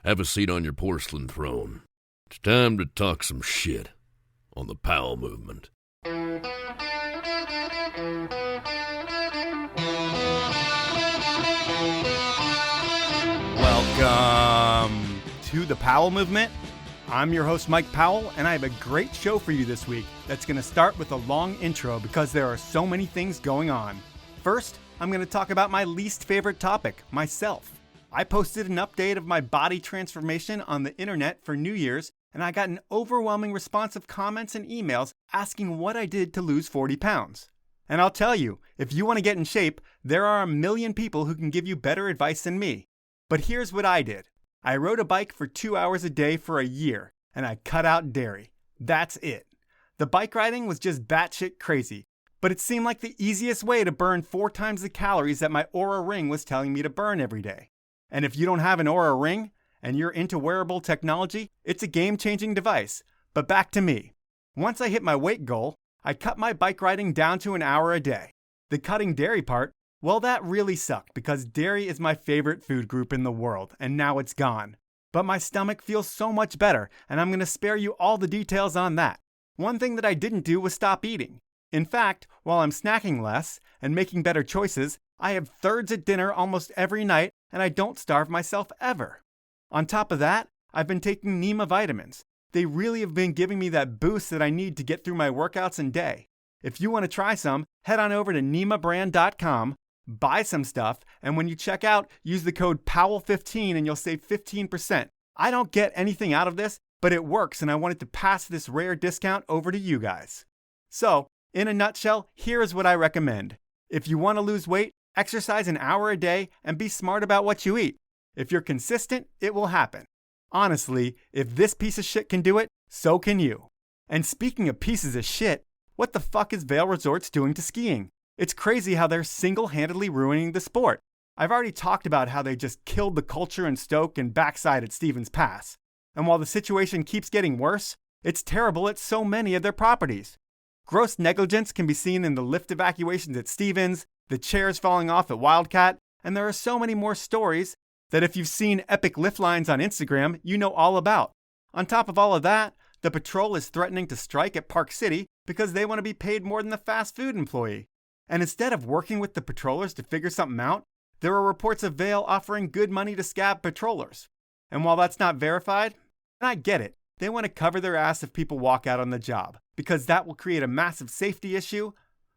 Have a seat on your porcelain throne. It's time to talk some shit on the Powell movement. Welcome to the Powell movement. I'm your host, Mike Powell, and I have a great show for you this week that's going to start with a long intro because there are so many things going on. First, I'm going to talk about my least favorite topic, myself. I posted an update of my body transformation on the internet for New Year's, and I got an overwhelming response of comments and emails asking what I did to lose 40 pounds. And I'll tell you, if you want to get in shape, there are a million people who can give you better advice than me. But here's what I did. I rode a bike for 2 hours a day for a year, and I cut out dairy. That's it. The bike riding was just batshit crazy, but it seemed like the easiest way to burn 4 times the calories that my Oura Ring was telling me to burn every day. And if you don't have an Oura Ring, and you're into wearable technology, it's a game-changing device. But back to me. Once I hit my weight goal, I cut my bike riding down to an hour a day. The cutting dairy part, well, that really sucked because dairy is my favorite food group in the world, and now it's gone. But my stomach feels so much better, and I'm going to spare you all the details on that. One thing that I didn't do was stop eating. In fact, while I'm snacking less and making better choices, I have thirds at dinner almost every night, and I don't starve myself ever. On top of that, I've been taking Nema vitamins. They really have been giving me that boost that I need to get through my workouts and day. If you want to try some, head on over to nemabrand.com, buy some stuff, and when you check out, use the code POWEL15 and you'll save 15%. I don't get anything out of this, but it works, and I wanted to pass this rare discount over to you guys. So, in a nutshell, here is what I recommend. If you want to lose weight, exercise an hour a day and be smart about what you eat. If you're consistent, it will happen. Honestly, if this piece of shit can do it, so can you. And speaking of pieces of shit, what the fuck is Vail Resorts doing to skiing? It's crazy how they're single-handedly ruining the sport. I've already talked about how they just killed the culture in Stoke and backside at Stevens Pass. And while the situation keeps getting worse, it's terrible at so many of their properties. Gross negligence can be seen in the lift evacuations at Stevens, the chairs falling off at Wildcat, and there are so many more stories that if you've seen epic lift lines on Instagram, you know all about. On top of all of that, the patrol is threatening to strike at Park City because they want to be paid more than the fast food employee. And instead of working with the patrollers to figure something out, there are reports of Vail offering good money to scab patrollers. And while that's not verified, and I get it, they want to cover their ass if people walk out on the job, because that will create a massive safety issue.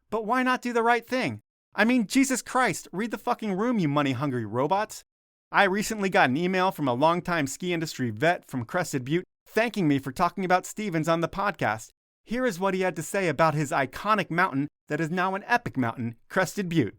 But why not do the right thing? I mean, Jesus Christ, read the fucking room, you money-hungry robots. I recently got an email from a longtime ski industry vet from Crested Butte thanking me for talking about Stevens on the podcast. Here is what he had to say about his iconic mountain that is now an epic mountain, Crested Butte.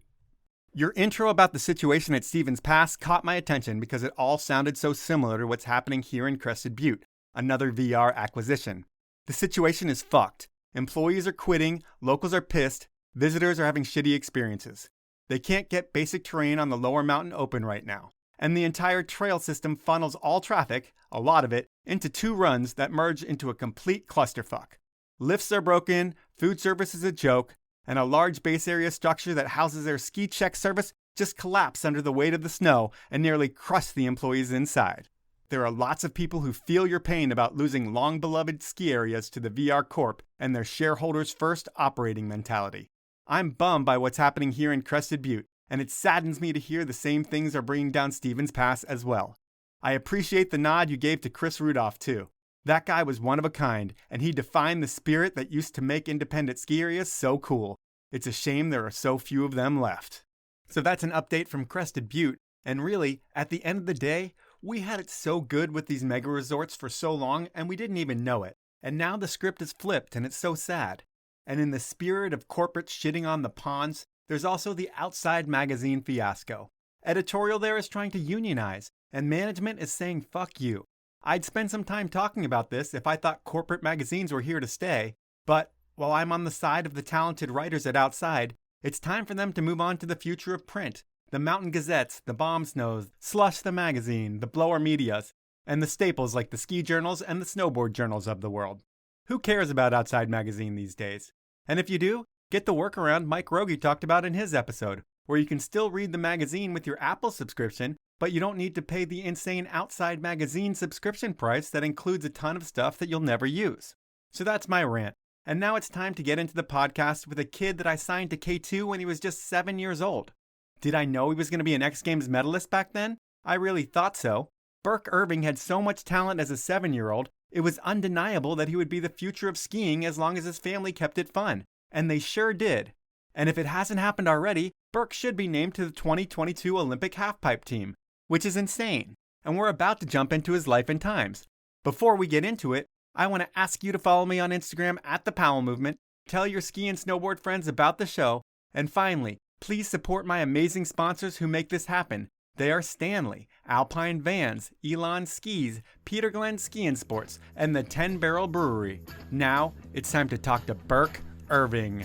Your intro about the situation at Stevens Pass caught my attention because it all sounded so similar to what's happening here in Crested Butte, another VR acquisition. The situation is fucked. Employees are quitting, locals are pissed, visitors are having shitty experiences. They can't get basic terrain on the lower mountain open right now. And the entire trail system funnels all traffic, a lot of it, into 2 runs that merge into a complete clusterfuck. Lifts are broken, food service is a joke, and a large base area structure that houses their ski check service just collapsed under the weight of the snow and nearly crushed the employees inside. There are lots of people who feel your pain about losing long-beloved ski areas to the VR Corp and their shareholders' first operating mentality. I'm bummed by what's happening here in Crested Butte, and it saddens me to hear the same things are bringing down Stevens Pass as well. I appreciate the nod you gave to Chris Rudolph, too. That guy was one of a kind, and he defined the spirit that used to make independent ski areas so cool. It's a shame there are so few of them left. So that's an update from Crested Butte, and really, at the end of the day, we had it so good with these mega resorts for so long, and we didn't even know it. And now the script is flipped, and it's so sad. And in the spirit of corporate shitting on the ponds, there's also the Outside Magazine fiasco. Editorial there is trying to unionize, and management is saying fuck you. I'd spend some time talking about this if I thought corporate magazines were here to stay, but while I'm on the side of the talented writers at Outside, it's time for them to move on to the future of print. The Mountain Gazettes, the Bomb Snows, Slush the Magazine, the Blower Medias, and the staples like the ski journals and the snowboard journals of the world. Who cares about Outside Magazine these days? And if you do, get the workaround Mike Rogie talked about in his episode, where you can still read the magazine with your Apple subscription, but you don't need to pay the insane Outside Magazine subscription price that includes a ton of stuff that you'll never use. So that's my rant. And now it's time to get into the podcast with a kid that I signed to K2 when he was just 7 years old. Did I know he was going to be an X Games medalist back then? I really thought so. Birk Irving had so much talent as a 7-year-old, it was undeniable that he would be the future of skiing as long as his family kept it fun. And they sure did. And if it hasn't happened already, Birk should be named to the 2022 Olympic halfpipe team, which is insane. And we're about to jump into his life and times. Before we get into it, I want to ask you to follow me on Instagram at The Powell Movement, tell your ski and snowboard friends about the show, and finally, please support my amazing sponsors who make this happen. They are Stanley, Alpine Vans, Elan Skis, Peter Glenn Ski and Sports, and the 10 Barrel Brewery. Now, it's time to talk to Birk Irving.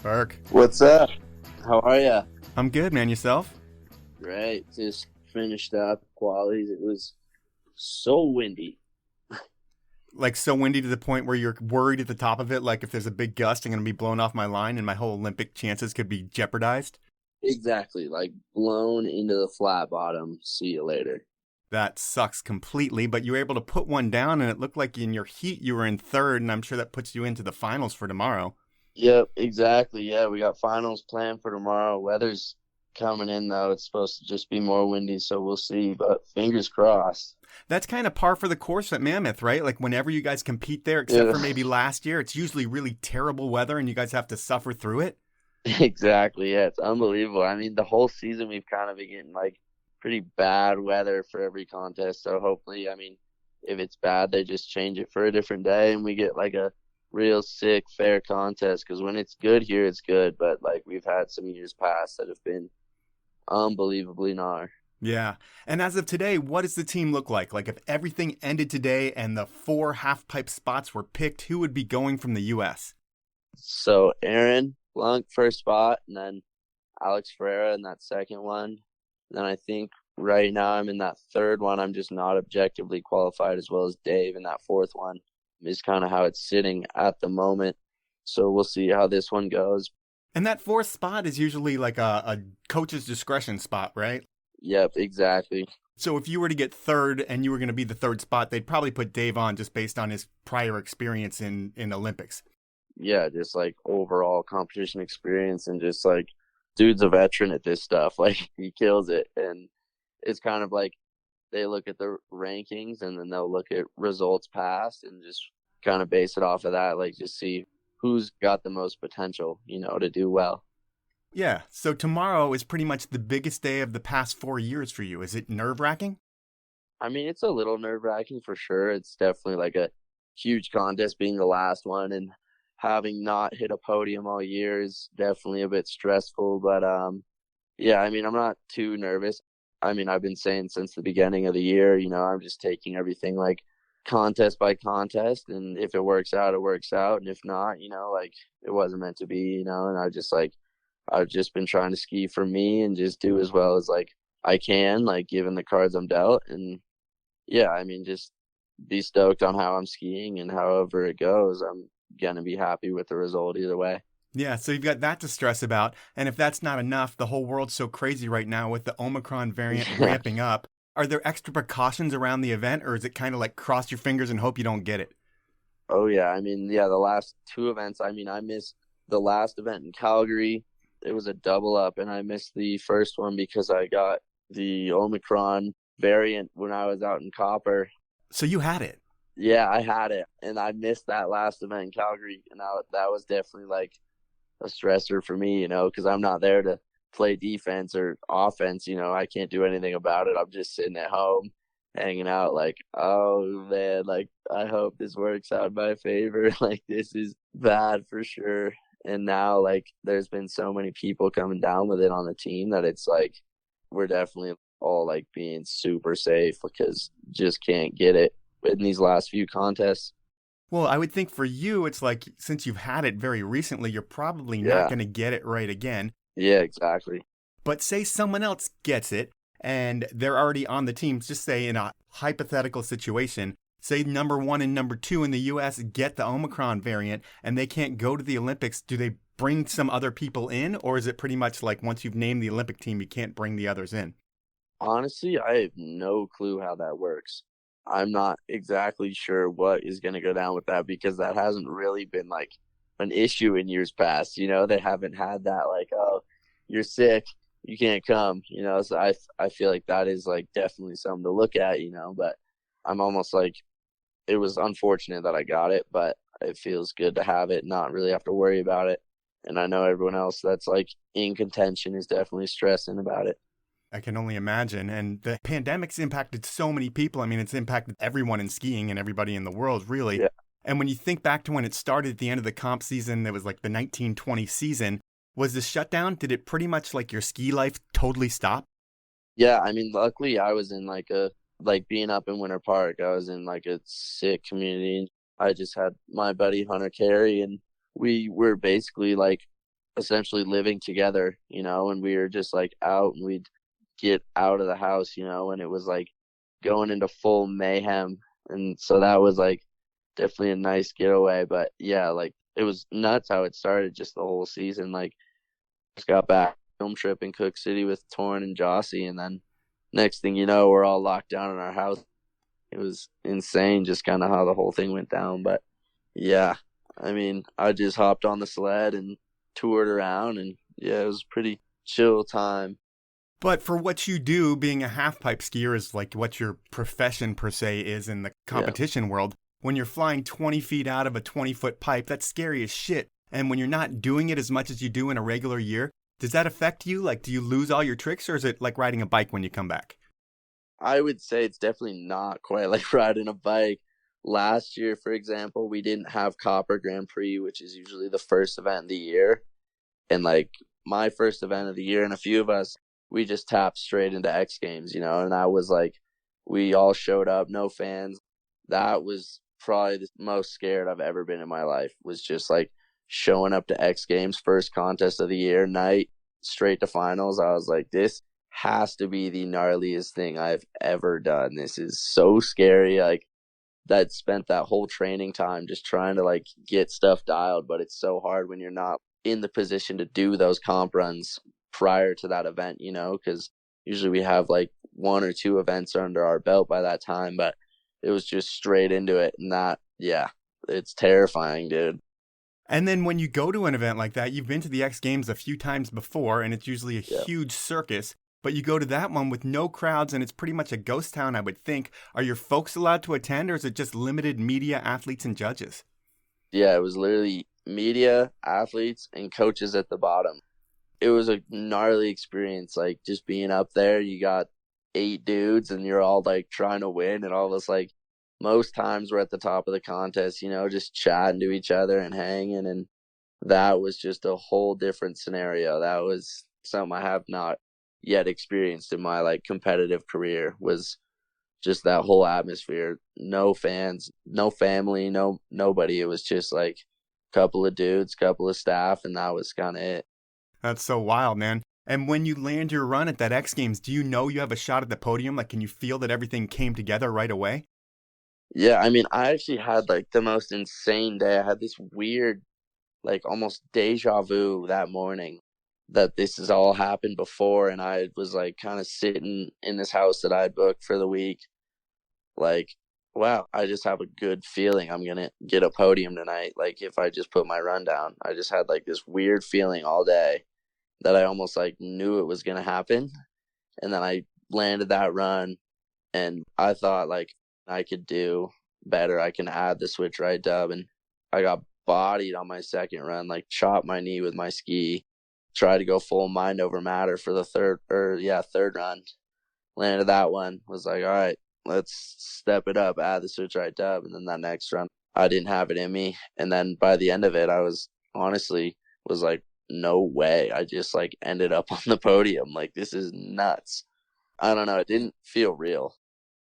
Birk. What's up? How are ya? I'm good, man. Yourself? Great. Just finished up qualities. It was so windy. Like so windy to the point where you're worried at the top of it, like if there's a big gust, I'm going to be blown off my line and my whole Olympic chances could be jeopardized? Exactly. Like blown into the flat bottom. See you later. That sucks completely, but you were able to put one down and it looked like in your heat you were in third, and I'm sure that puts you into the finals for tomorrow. Yep, exactly. Yeah, we got finals planned for tomorrow. Weather's coming in, though. It's supposed to just be more windy, so we'll see, but fingers crossed. That's kind of par for the course at Mammoth, right? Like whenever you guys compete there, except for maybe last year, it's usually really terrible weather and you guys have to suffer through it. Exactly, yeah, it's unbelievable. I mean, the whole season we've kind of been getting like pretty bad weather for every contest, so hopefully, I mean, if it's bad, they just change it for a different day and we get like a real sick, fair contest, because when it's good here, it's good, but like we've had some years past that have been unbelievably gnar. Yeah. And as of today, what does the team look like? Like if everything ended today and the 4 half-pipe spots were picked, who would be going from the U.S.? So Aaron Blunk, first spot, and then Alex Ferreira in that second one. And then I think right now I'm in that third one. I'm just not objectively qualified, as well as Dave in that fourth one. Is kind of how it's sitting at the moment. So we'll see how this one goes. And that fourth spot is usually like a coach's discretion spot, right? Yep, exactly. So if you were to get third and you were going to be the third spot, they'd probably put Dave on just based on his prior experience in Olympics. Yeah, just like overall competition experience, and just like dude's a veteran at this stuff. Like he kills it. And it's kind of like they look at the rankings and then they'll look at results past and just kind of base it off of that, like just see who's got the most potential, to do well. Yeah, so tomorrow is pretty much the biggest day of the past 4 years for you. Is it nerve-wracking? I mean, it's a little nerve-wracking for sure. It's definitely like a huge contest being the last one, and having not hit a podium all year is definitely a bit stressful. But yeah, I mean, I'm not too nervous. I mean, I've been saying since the beginning of the year, I'm just taking everything like contest by contest, and if it works out, it works out, and if not, like it wasn't meant to be, and I've just been trying to ski for me and just do as well as like I can, like given the cards I'm dealt. And yeah, I mean, just be stoked on how I'm skiing, and however it goes, I'm gonna be happy with the result either way. Yeah, so you've got that to stress about. And if that's not enough, the whole world's so crazy right now with the Omicron variant ramping up. Are there extra precautions around the event, or is it kind of like cross your fingers and hope you don't get it? Oh, yeah. I mean, yeah, the last 2 events, I mean, I missed the last event in Calgary. It was a double up, and I missed the first one because I got the Omicron variant when I was out in Copper. So you had it? Yeah, I had it, and I missed that last event in Calgary, and that was definitely like a stressor for me, because I'm not there to play defense or offense. I can't do anything about it. I'm just sitting at home hanging out like, oh man, like I hope this works out in my favor. Like this is bad for sure. And now like there's been so many people coming down with it on the team that it's like we're definitely all like being super safe because just can't get it in these last few contests. Well, I would think for you, it's like, since you've had it very recently, you're probably not going to get it right again. Yeah, exactly. But say someone else gets it and they're already on the team, just say in a hypothetical situation, say number 1 and number 2 in the U.S. get the Omicron variant and they can't go to the Olympics. Do they bring some other people in, or is it pretty much like once you've named the Olympic team, you can't bring the others in? Honestly, I have no clue how that works. I'm not exactly sure what is going to go down with that because that hasn't really been like an issue in years past. They haven't had that like, oh, you're sick, you can't come. So I feel like that is like definitely something to look at. But I'm almost like it was unfortunate that I got it, but it feels good to have it, not really have to worry about it. And I know everyone else that's like in contention is definitely stressing about it. I can only imagine. And the pandemic's impacted so many people. I mean, it's impacted everyone in skiing and everybody in the world, really. Yeah. And when you think back to when it started at the end of the comp season, it was like the 1920 season. Was the shutdown, did it pretty much like your ski life totally stop? Yeah, I mean, luckily I was in like being up in Winter Park, I was in like a sick community. I just had my buddy Hunter Carey, and we were basically like essentially living together, and we were just like out and we'd get out of the house, and it was like going into full mayhem. And so that was like definitely a nice getaway. But yeah, like it was nuts how it started just the whole season. Like just got back film trip in Cook City with Torin and Jossie, and then next thing you know, we're all locked down in our house. It was insane just kind of how the whole thing went down. But yeah, I mean, I just hopped on the sled and toured around, and yeah, it was a pretty chill time. But for what you do, being a half pipe skier is like what your profession per se is in the competition world. When you're flying 20 feet out of a 20-foot pipe, that's scary as shit. And when you're not doing it as much as you do in a regular year, does that affect you? Like, do you lose all your tricks, or is it like riding a bike when you come back? I would say it's definitely not quite like riding a bike. Last year, for example, we didn't have Copper Grand Prix, which is usually the first event of the year. And like my first event of the year, and a few of us, we just tapped straight into X Games, and I was like, we all showed up, no fans. That was probably the most scared I've ever been in my life, was just like showing up to X Games, first contest of the year, night, straight to finals. I was like, this has to be the gnarliest thing I've ever done. This is so scary. Like, that spent that whole training time just trying to like get stuff dialed, but it's so hard when you're not in the position to do those comp runs prior to that event, because usually we have like one or two events under our belt by that time, but it was just straight into it. And that, yeah, it's terrifying, dude. And then when you go to an event like that, you've been to the X Games a few times before, and it's usually a huge circus. But you go to that one with no crowds, and it's pretty much a ghost town, I would think. Are your folks allowed to attend, or is it just limited media, athletes, and judges? Yeah, it was literally media, athletes, and coaches at the bottom. It was a gnarly experience, like just being up there. You got 8 dudes, and you're all like trying to win, and all of us, like, most times we're at the top of the contest, just chatting to each other and hanging. And that was just a whole different scenario. That was something I have not yet experienced in my like competitive career, was just that whole atmosphere. No fans, no family, nobody. It was just like a couple of dudes, couple of staff, and that was kind of it. That's so wild, man. And when you land your run at that X Games, do you know you have a shot at the podium? Like, can you feel that everything came together right away? Yeah, I mean, I actually had like the most insane day. I had this weird, like almost deja vu that morning, that this has all happened before. And I was like kind of sitting in this house that I booked for the week, like, wow, I just have a good feeling I'm going to get a podium tonight. Like, if I just put my run down, I just had like this weird feeling all day that I almost like knew it was going to happen. And then I landed that run, and I thought like I could do better. I can add the switch right dub. And I got bodied on my second run, like chopped my knee with my ski, tried to go full mind over matter for the third run. Landed that one, was like, all right, let's step it up, add the switch right dub. And then that next run, I didn't have it in me. And then by the end of it, I was like, no way. I just like ended up on the podium. Like, this is nuts. I don't know. It didn't feel real.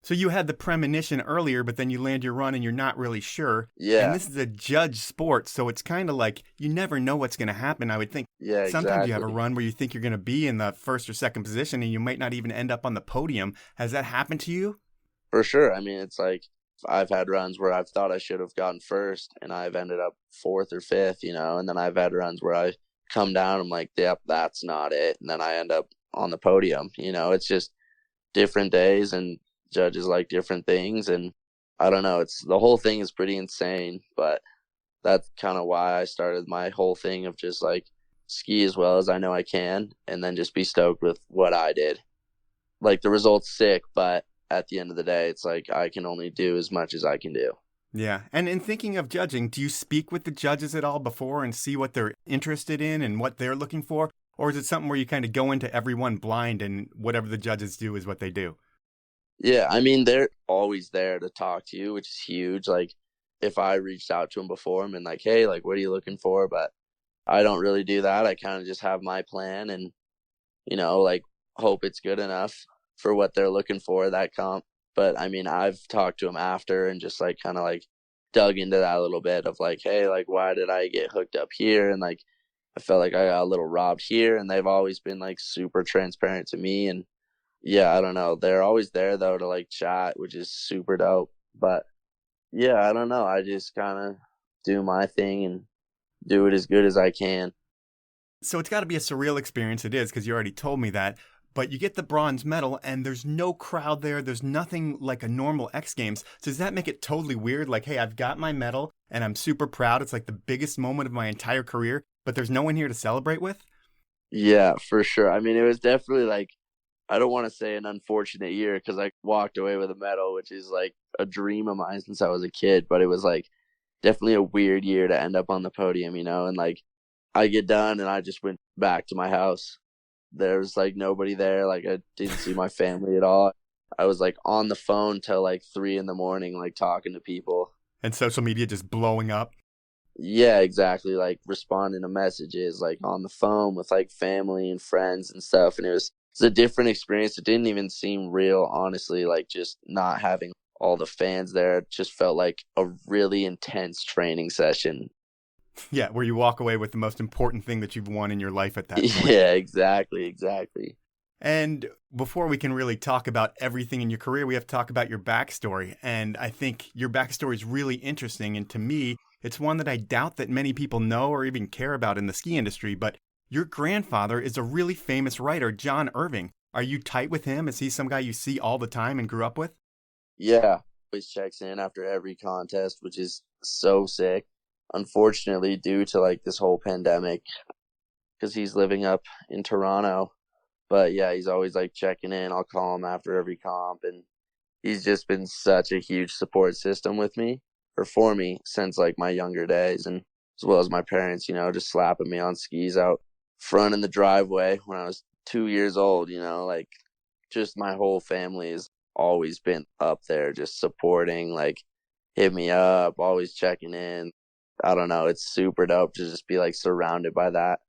So you had the premonition earlier, but then you land your run and you're not really sure. Yeah. And this is a judge sport, so it's kind of like you never know what's going to happen, I would think. Yeah, Sometimes exactly. you have a run where you think you're going to be in the first or second position and you might not even end up on the podium. Has that happened to you? For sure. I mean, it's like I've had runs where I've thought I should have gotten first and I've ended up fourth or fifth, and then I've had runs where I come down, I'm like, yep, that's not it. And then I end up on the podium. It's just different days and judges like different things. And I don't know, the whole thing is pretty insane, but that's kind of why I started my whole thing of just like ski as well as I know I can, and then just be stoked with what I did. Like the result's sick, but at the end of the day, it's like I can only do as much as I can do. Yeah. And in thinking of judging, do you speak with the judges at all before and see what they're interested in and what they're looking for? Or is it something where you kind of go into everyone blind and whatever the judges do is what they do? Yeah, I mean, they're always there to talk to you, which is huge. Like, if I reached out to them before and like, hey, like, what are you looking for? But I don't really do that. I kind of just have my plan and, like, hope it's good enough for what they're looking for, that comp. But I mean, I've talked to them after and just like kind of like dug into that a little bit of like, hey, like, why did I get hooked up here? And like, I felt like I got a little robbed here. And they've always been like super transparent to me. And yeah, I don't know. They're always there though to like chat, which is super dope. But yeah, I don't know. I just kind of do my thing and do it as good as I can. So it's got to be a surreal experience. It is, because you already told me that. But you get the bronze medal and there's no crowd there. There's nothing like a normal X Games. So does that make it totally weird? Like, hey, I've got my medal and I'm super proud. It's like the biggest moment of my entire career, but there's no one here to celebrate with? Yeah, for sure. I mean, it was definitely like, I don't want to say an unfortunate year because I walked away with a medal, which is like a dream of mine since I was a kid. But it was like definitely a weird year to end up on the podium, and like I get done and I just went back to my house. There was like nobody there. Like I didn't see my family at all. I was like on the phone till like 3 a.m, like talking to people. And social media just blowing up? Yeah, exactly. Like responding to messages, like on the phone with like family and friends and stuff. And it's a different experience. It didn't even seem real, honestly. Like just not having all the fans there, it just felt like a really intense training session. Yeah, where you walk away with the most important thing that you've won in your life at that point. Yeah, exactly. And before we can really talk about everything in your career, we have to talk about your backstory. And I think your backstory is really interesting. And to me, it's one that I doubt that many people know or even care about in the ski industry. But your grandfather is a really famous writer, John Irving. Are you tight with him? Is he some guy you see all the time and grew up with? Yeah, always checks in after every contest, which is so sick. Unfortunately, due to like this whole pandemic, because he's living up in Toronto. But yeah, he's always like checking in. I'll call him after every comp, and he's just been such a huge support system with me or for me since like my younger days, and as well as my parents, just slapping me on skis out front in the driveway when I was 2 years old, like just my whole family has always been up there just supporting, like hit me up, always checking in. I don't know, it's super dope to just be like surrounded by that.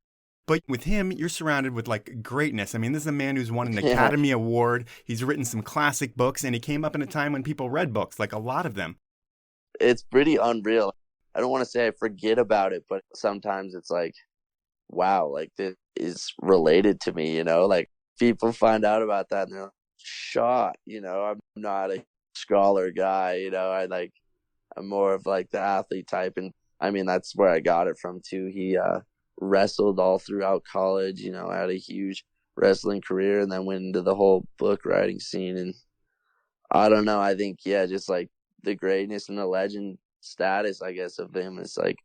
But with him, you're surrounded with like greatness. I mean, this is a man who's won an Yeah, Academy Award. He's written some classic books, and he came up in a time when people read books, like a lot of them. it's pretty unreal. I don't want to say I forget about it, but sometimes it's like, wow, like this is related to me, like people find out about that and they're shocked, I'm not a scholar guy, I'm more of like the athlete type. And I mean, that's where I got it from too. He wrestled all throughout college, had a huge wrestling career and then went into the whole book writing scene. And I don't know, I think, yeah, just like the greatness and the legend status, I guess, of him is like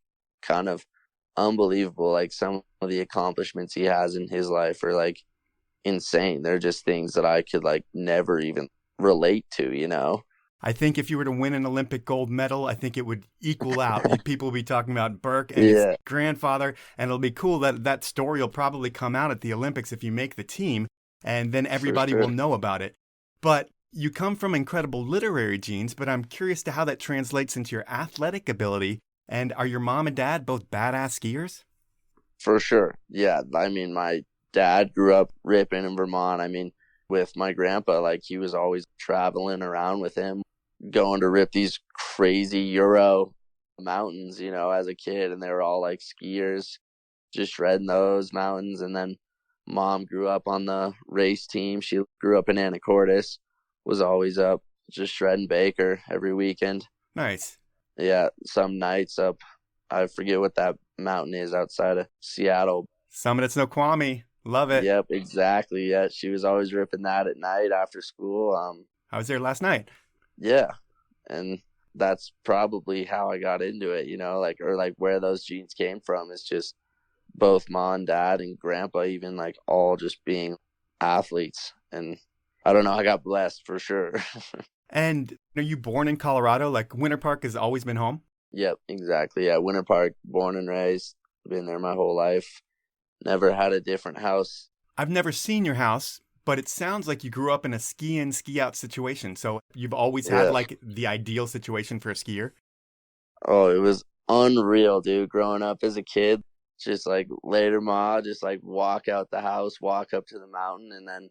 kind of unbelievable. Like some of the accomplishments he has in his life are like insane. They're just things that I could like never even relate to. I think if you were to win an Olympic gold medal, I think it would equal out. People will be talking about Birk and his Yeah, grandfather, and it'll be cool that that story will probably come out at the Olympics if you make the team, and then for everybody will sure. know about it. But you come from incredible literary genes, but I'm curious to how that translates into your athletic ability. And are your mom and dad both badass skiers? For sure. Yeah. I mean, my dad grew up ripping in Vermont. I mean, with my grandpa, like he was always traveling around with him, going to rip these crazy Euro mountains, as a kid. And they were all like skiers, just shredding those mountains. And then mom grew up on the race team. She grew up in Anacortes, was always up just shredding Baker every weekend. Nice. Yeah, some nights up, I forget what that mountain is outside of Seattle. Summit at Snoqualmie. Love it. Yep, exactly. Yeah, she was always ripping that at night after school. I was there last night. Yeah, and that's probably how I got into it, like, or like where those jeans came from is just both mom and dad and grandpa even, like, all just being athletes. And I don't know, I got blessed for sure. And are you born in Colorado? Like Winter Park has always been home? Yep, exactly. Yeah, Winter Park, born and raised, been there my whole life. Never had a different house. I've never seen your house, but it sounds like you grew up in a ski in, ski out situation. So you've always had like the ideal situation for a skier. Oh, it was unreal, dude. Growing up as a kid, just like later ma, just like walk out the house, walk up to the mountain, and then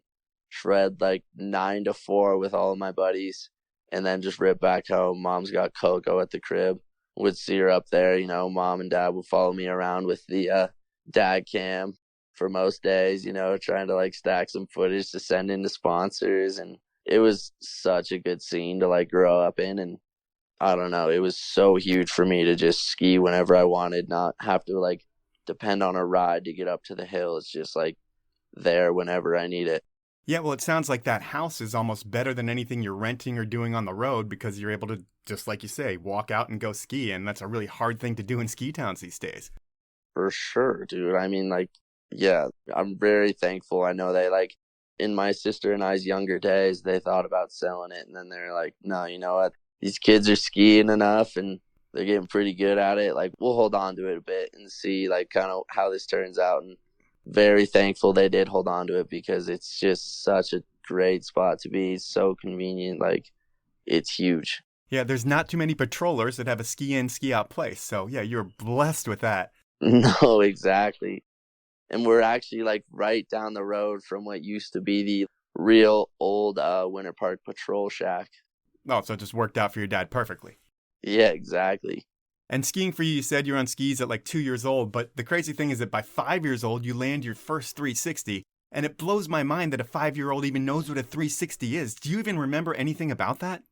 shred like 9 to 4 with all of my buddies, and then just rip back home. Mom's got cocoa at the crib. Would see her up there. Mom and dad would follow me around with the dad cam for most days, trying to like stack some footage to send in to sponsors. And it was such a good scene to like grow up in. And I don't know, it was so huge for me to just ski whenever I wanted, not have to like depend on a ride to get up to the hill. It's just like there whenever I need it. Yeah, well, it sounds like that house is almost better than anything you're renting or doing on the road because you're able to, just like you say, walk out and go ski. And that's a really hard thing to do in ski towns these days. For sure, dude. I mean, like, yeah, I'm very thankful. I know they, like, in my sister and I's younger days, they thought about selling it. And then they're like, no, you know what? These kids are skiing enough and they're getting pretty good at it. Like, we'll hold on to it a bit and see, like, kind of how this turns out. And very thankful they did hold on to it because it's just such a great spot to be. It's so convenient. Like, it's huge. Yeah, there's not too many patrollers that have a ski in, ski out place. So, yeah, you're blessed with that. No, exactly. And we're actually like right down the road from what used to be the real old Winter Park patrol shack. Oh, so it just worked out for your dad perfectly. Yeah, exactly. And skiing for you said you're on skis at like 2 years old, but the crazy thing is that by 5 years old, you land your first 360. And it blows my mind that a 5-year-old even knows what a 360 is. Do you even remember anything about that?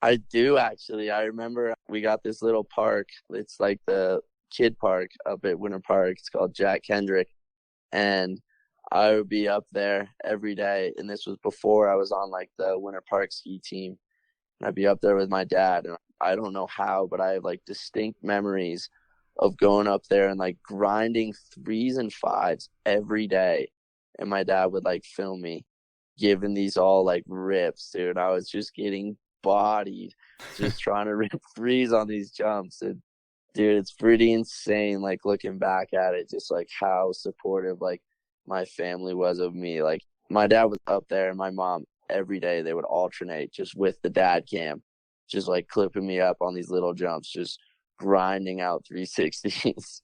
I do, actually. I remember we got this little park. It's like the kid park up at Winter Park. It's called Jack Kendrick. And I would be up there every day. And this was before I was on like the Winter Park ski team. And I'd be up there with my dad. And I don't know how, but I have like distinct memories of going up there and like grinding 3s and 5s every day. And my dad would like film me giving these all like rips, dude. I was just getting bodied just trying to rip 3s on these jumps. And dude, it's pretty insane, like, looking back at it, just, like, how supportive, like, my family was of me. Like, my dad was up there, and my mom, every day, they would alternate just with the dad cam, just, like, clipping me up on these little jumps, just grinding out 360s.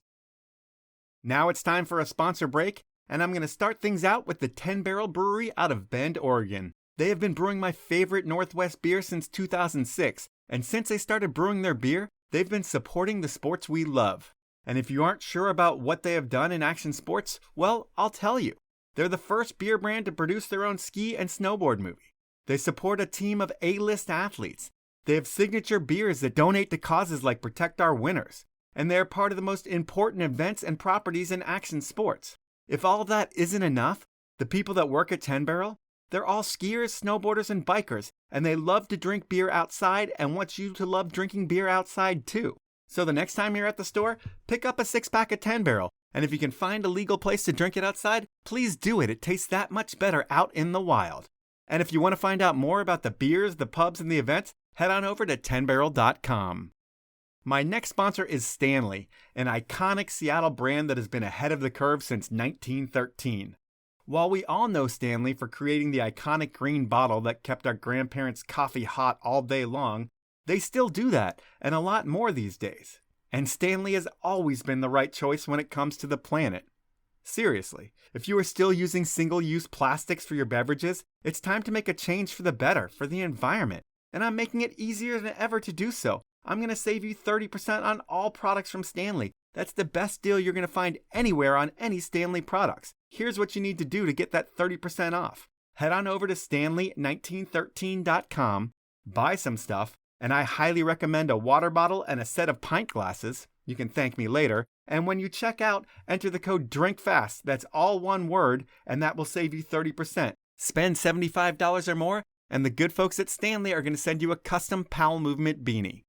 Now it's time for a sponsor break, and I'm going to start things out with the 10 Barrel Brewery out of Bend, Oregon. They have been brewing my favorite Northwest beer since 2006, and since they started brewing their beer, they've been supporting the sports we love. And if you aren't sure about what they have done in action sports, well, I'll tell you. They're the first beer brand to produce their own ski and snowboard movie. They support a team of A-list athletes. They have signature beers that donate to causes like Protect Our Winners. And they are part of the most important events and properties in action sports. If all of that isn't enough, the people that work at 10 Barrel, they're all skiers, snowboarders, and bikers, and they love to drink beer outside and want you to love drinking beer outside too. So the next time you're at the store, pick up a 6-pack of 10 Barrel, and if you can find a legal place to drink it outside, please do it. It tastes that much better out in the wild. And if you want to find out more about the beers, the pubs, and the events, head on over to 10barrel.com. My next sponsor is Stanley, an iconic Seattle brand that has been ahead of the curve since 1913. While we all know Stanley for creating the iconic green bottle that kept our grandparents' coffee hot all day long, they still do that, and a lot more these days. And Stanley has always been the right choice when it comes to the planet. Seriously, if you are still using single-use plastics for your beverages, it's time to make a change for the better, for the environment. And I'm making it easier than ever to do so. I'm going to save you 30% on all products from Stanley. That's the best deal you're going to find anywhere on any Stanley products. Here's what you need to do to get that 30% off. Head on over to stanley1913.com, buy some stuff, and I highly recommend a water bottle and a set of pint glasses. You can thank me later. And when you check out, enter the code DRINKFAST. That's all one word, and that will save you 30%. Spend $75 or more, and the good folks at Stanley are going to send you a custom Powell Movement beanie.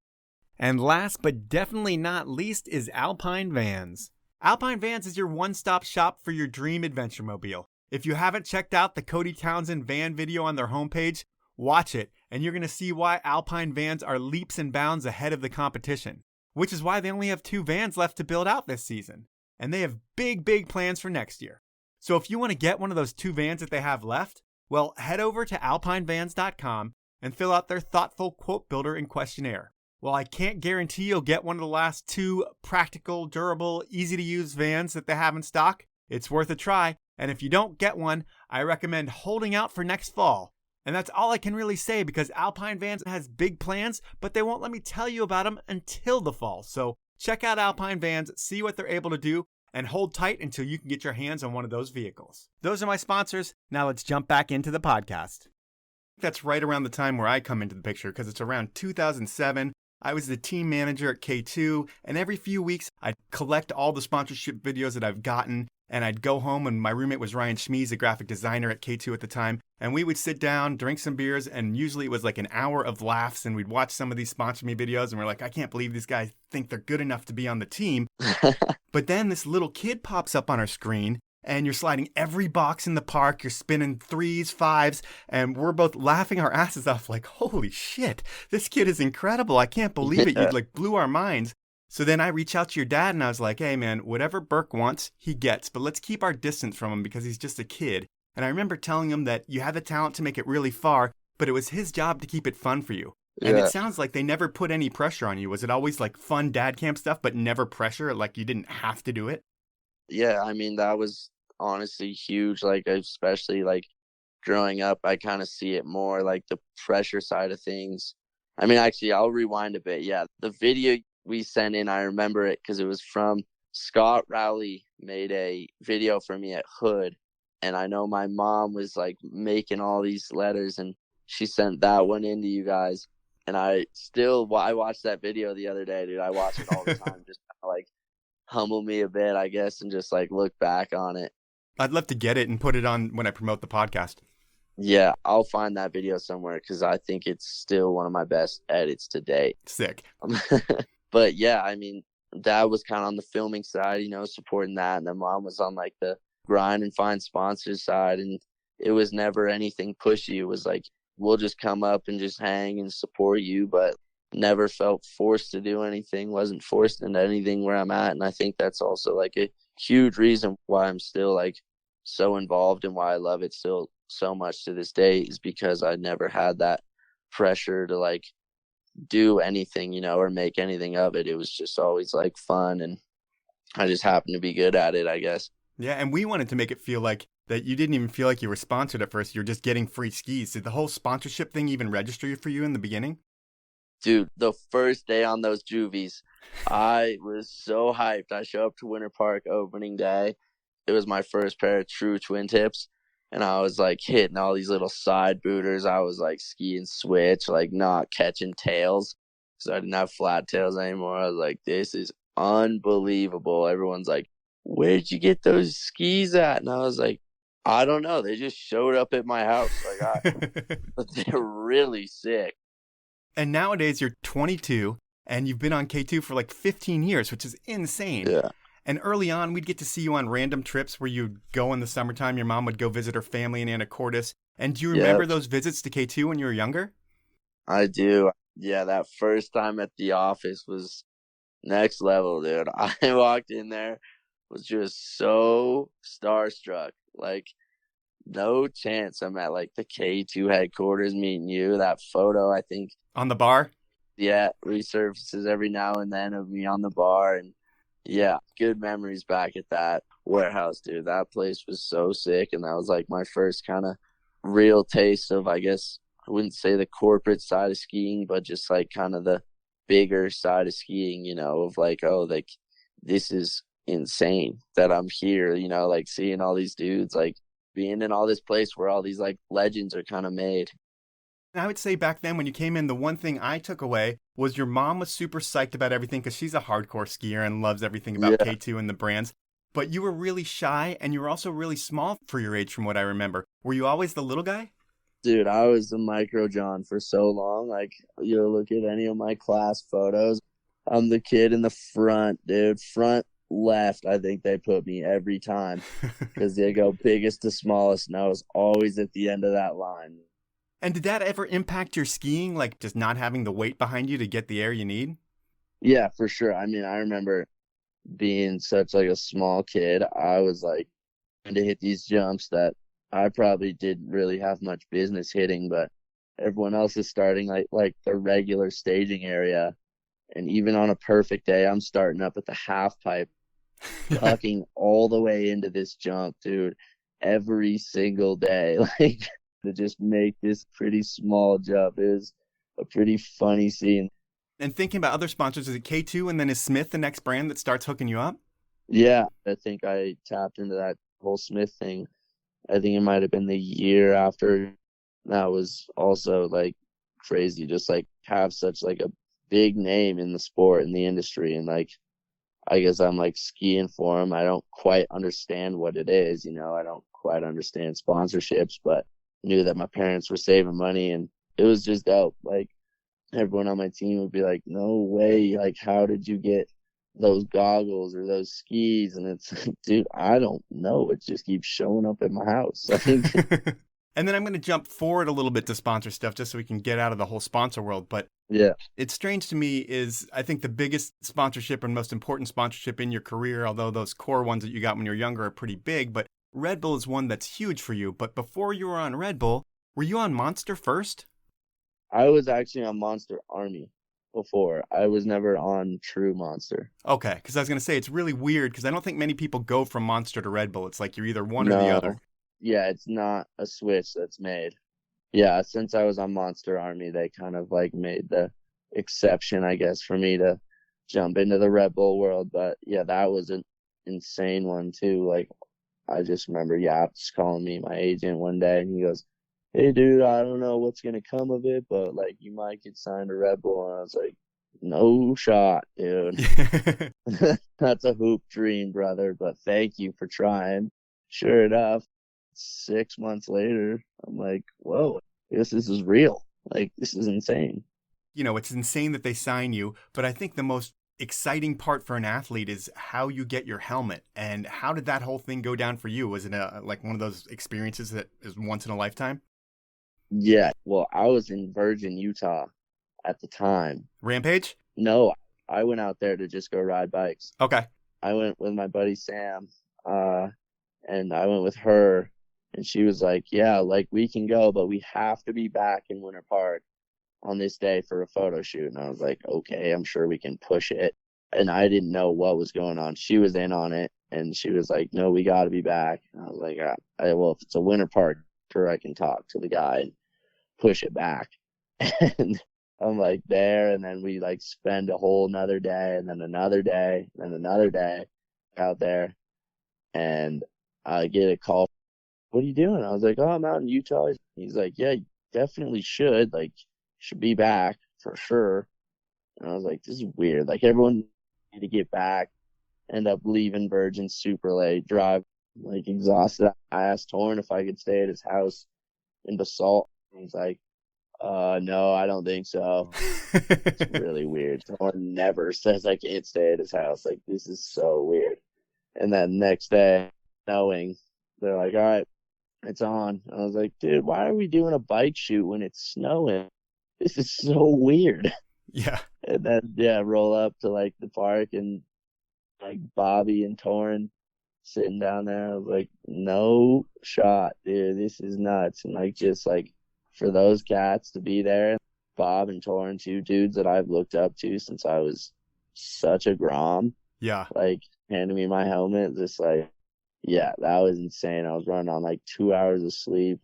And last but definitely not least is Alpine Vans. Alpine Vans is your one-stop shop for your dream adventure mobile. If you haven't checked out the Cody Townsend van video on their homepage, watch it, and you're going to see why Alpine Vans are leaps and bounds ahead of the competition. Which is why they only have 2 vans left to build out this season. And they have big plans for next year. So if you want to get one of those 2 vans that they have left, well, head over to alpinevans.com and fill out their thoughtful quote builder and questionnaire. While I can't guarantee you'll get one of the last 2 practical, durable, easy-to-use vans that they have in stock, it's worth a try. And if you don't get one, I recommend holding out for next fall. And that's all I can really say because Alpine Vans has big plans, but they won't let me tell you about them until the fall. So check out Alpine Vans, see what they're able to do, and hold tight until you can get your hands on one of those vehicles. Those are my sponsors. Now let's jump back into the podcast. That's right around the time where I come into the picture because it's around 2007. I was the team manager at K2, and every few weeks I'd collect all the sponsorship videos that I've gotten, and I'd go home, and my roommate was Ryan Schmies, a graphic designer at K2 at the time, and we would sit down, drink some beers, and usually it was like an hour of laughs, and we'd watch some of these sponsor me videos, and we're like, I can't believe these guys think they're good enough to be on the team. But then this little kid pops up on our screen, and you're sliding every box in the park, you're spinning 3s, 5s, and we're both laughing our asses off like, holy shit, this kid is incredible. I can't believe it. You like blew our minds. So then I reach out to your dad and I was like, hey man, whatever Birk wants, he gets, but let's keep our distance from him because he's just a kid. And I remember telling him that you had the talent to make it really far, but it was his job to keep it fun for you. And it sounds like they never put any pressure on you. Was it always like fun dad camp stuff, but never pressure? Like you didn't have to do it? Yeah, I mean, that was honestly huge. Like, especially like growing up, I kind of see it more like the pressure side of things. I mean, actually, I'll rewind a bit. Yeah, the video we sent in, I remember it because it was from Scott Rowley made a video for me at Hood. And I know my mom was like making all these letters and she sent that one in to you guys. And I watched that video the other day, dude. I watch it all the time, just kind of like humble me a bit, I guess, and just like look back on it. I'd love to get it and put it on when I promote the podcast. Yeah, I'll find that video somewhere because I think it's still one of my best edits to date. Sick. But yeah, I mean, Dad was kind of on the filming side, supporting that. And then Mom was on like the grind and find sponsors side. And it was never anything pushy. It was like, we'll just come up and just hang and support you, but never felt forced to do anything, wasn't forced into anything where I'm at. And I think that's also like a huge reason why I'm still like so involved and why I love it still so much to this day is because I never had that pressure to like do anything, or make anything of it. It was just always like fun and I just happened to be good at it, I guess. Yeah, and we wanted to make it feel like that you didn't even feel like you were sponsored at first. You were just getting free skis. Did the whole sponsorship thing even register for you in the beginning? Dude, the first day on those Juvies, I was so hyped. I show up to Winter Park opening day. It was my first pair of true twin tips. And I was like hitting all these little side booters. I was like skiing switch, like not catching tails because I didn't have flat tails anymore. I was like, this is unbelievable. Everyone's like, where'd you get those skis at? And I was like, I don't know. They just showed up at my house. But they're really sick. And nowadays you're 22 and you've been on K2 for like 15 years, which is insane. Yeah. And early on, we'd get to see you on random trips where you'd go in the summertime. Your mom would go visit her family in Anacortes. And do you remember those visits to K2 when you were younger? I do. Yeah, that first time at the office was next level, dude. I walked in there, was just so starstruck. Like, no chance I'm at, like, the K2 headquarters meeting you. That photo, I think. On the bar? Yeah, resurfaces every now and then of me on the bar. And yeah, good memories back at that warehouse, dude. That place was so sick, and that was like my first kind of real taste of, I guess, I wouldn't say the corporate side of skiing, but just like kind of the bigger side of skiing, of like, oh, like this is insane that I'm here, like seeing all these dudes, like being in all this place where all these like legends are kind of made. I would say back then when you came in, the one thing I took away was your mom was super psyched about everything because she's a hardcore skier and loves everything about Yeah, K2 and the brands. But you were really shy and you were also really small for your age from what I remember. Were you always the little guy? dude, I was the micro John for so long. Like, you look at any of my class photos, I'm the kid in the front, dude. Front left, I think they put me every time because they go biggest to smallest, and I was always at the end of that line. And did that ever impact your skiing, like just not having the weight behind you to get the air you need? Yeah, for sure. I mean, I remember being such like a small kid. I was like trying to hit these jumps that I probably didn't really have much business hitting, but everyone else is starting like the regular staging area. And even on a perfect day, I'm starting up at the half pipe, tucking all the way into this jump, dude, every single day. Like, to just make this pretty small jump is a pretty funny scene. And thinking about other sponsors, is it K2 and then is Smith the next brand that starts hooking you up? Yeah, I think I tapped into that whole Smith thing. I think it might have been the year after. That was also like crazy, just like have such like a big name in the sport, in the industry. And like, I guess I'm like skiing for them. I don't quite understand what it is, you know, I don't quite understand sponsorships, but knew that my parents were saving money and it was just dope. Like, everyone on my team would be like, no way, like, how did you get those goggles or those skis? And it's like, dude, I don't know. It just keeps showing up at my house. Like, And then I'm going to jump forward a little bit to sponsor stuff just so we can get out of the whole sponsor world. But yeah. it's strange to me is I think the biggest sponsorship and most important sponsorship in your career, although those core ones that you got when you were younger are pretty big, but Red Bull is one that's huge for you. But before you were on Red Bull, were you on Monster first? I was actually on Monster Army before. I was never on True Monster. Okay, because I was going to say it's really weird because I don't think many people go from Monster to Red Bull. It's like you're either one or the No. other. Yeah, it's not a switch that's made. Yeah, since I was on Monster Army, they kind of like made the exception, I guess, for me to jump into the Red Bull world. But yeah, that was an insane one too. Like, I just remember Yaps calling me, my agent, one day, and he goes, "Hey, dude, I don't know what's gonna come of it, but like, you might get signed to Red Bull." And I was like, "No shot, dude." That's a hoop dream, brother. But thank you for trying. Sure enough, 6 months later, I'm like, whoa, this is real. Like, this is insane. You know, it's insane that they sign you, but I think the most exciting part for an athlete is how you get your helmet. And how did that whole thing go down for you? Was it like one of those experiences that is once in a lifetime? Yeah. Well, I was in Virgin, Utah at the time. Rampage? No, I went out there to just go ride bikes. Okay. I went with my buddy Sam, and I went with her, and she was like, yeah, like, we can go, but we have to be back in Winter Park on this day for a photo shoot. And I was like, okay, I'm sure we can push it. And I didn't know what was going on. She was in on it, and she was like, no, we got to be back. And I was like, well, if it's a Winter Park tour, I can talk to the guy and push it back. And I'm like there, and then we like spend a whole another day, and then another day, and then another day out there. And I get a call. What are you doing? I was like, oh, I'm out in Utah. He's like, yeah, you definitely should. Like, should be back for sure. And I was like, this is weird. Like, everyone need to get back. End up leaving Virgin super late, drive like exhausted. I asked Torin if I could stay at his house in Basalt. He's like, no, I don't think so. It's really weird. Torin never says I can't stay at his house. Like, this is so weird. And then next day, knowing, they're like, all right, it's on. I was like, dude, why are we doing a bike shoot when it's snowing? This is so weird. Yeah. And then, yeah, roll up to like the park, and like Bobby and Torin sitting down there. I was like, no shot, dude. This is nuts. And like, just like, for those cats to be there, Bob and Torin, two dudes that I've looked up to since I was such a grom, Yeah. like, handing me my helmet, just like, yeah, that was insane. I was running on like 2 hours of sleep.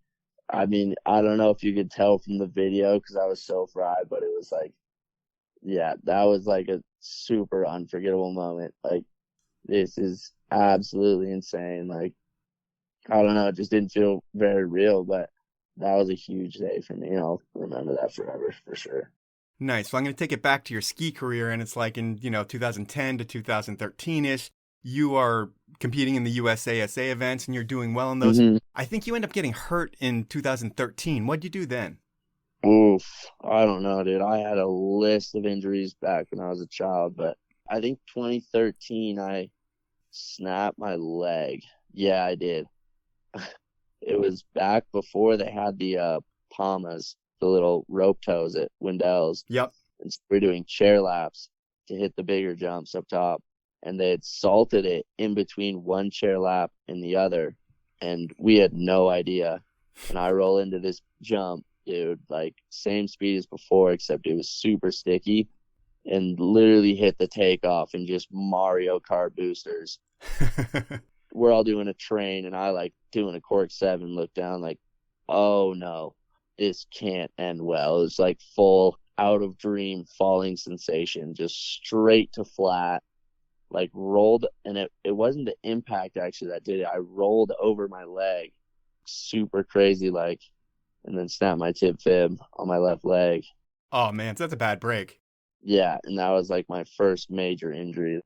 I mean, I don't know if you could tell from the video because I was so fried, but it was like, yeah, that was like a super unforgettable moment. Like, this is absolutely insane. Like, I don't know, it just didn't feel very real, but that was a huge day for me. I'll remember that forever for sure. Nice. Well, I'm going to take it back to your ski career, and it's like in 2010 to 2013-ish, you are competing in the USASA events, and you're doing well in those. Hmm. I think you end up getting hurt in 2013. What'd you do then? Oof, I don't know, dude. I had a list of injuries back when I was a child, but I think 2013 I snapped my leg. Yeah, I did. It was back before they had the Palmas, the little rope toes at Wendell's. Yep. And so we're doing chair laps to hit the bigger jumps up top. And they had salted it in between one chair lap and the other. And we had no idea. And I roll into this jump, dude, like same speed as before, except it was super sticky, and literally hit the takeoff and just Mario Kart boosters. We're all doing a train, and I like doing a cork 7, look down like, oh no, this can't end well. It was like full out of dream falling sensation, just straight to flat, like rolled. And it wasn't the impact actually that did it. I rolled over my leg super crazy, like, and then snapped my tib fib on my left leg. Oh man, so that's a bad break. Yeah, and that was like my first major injury.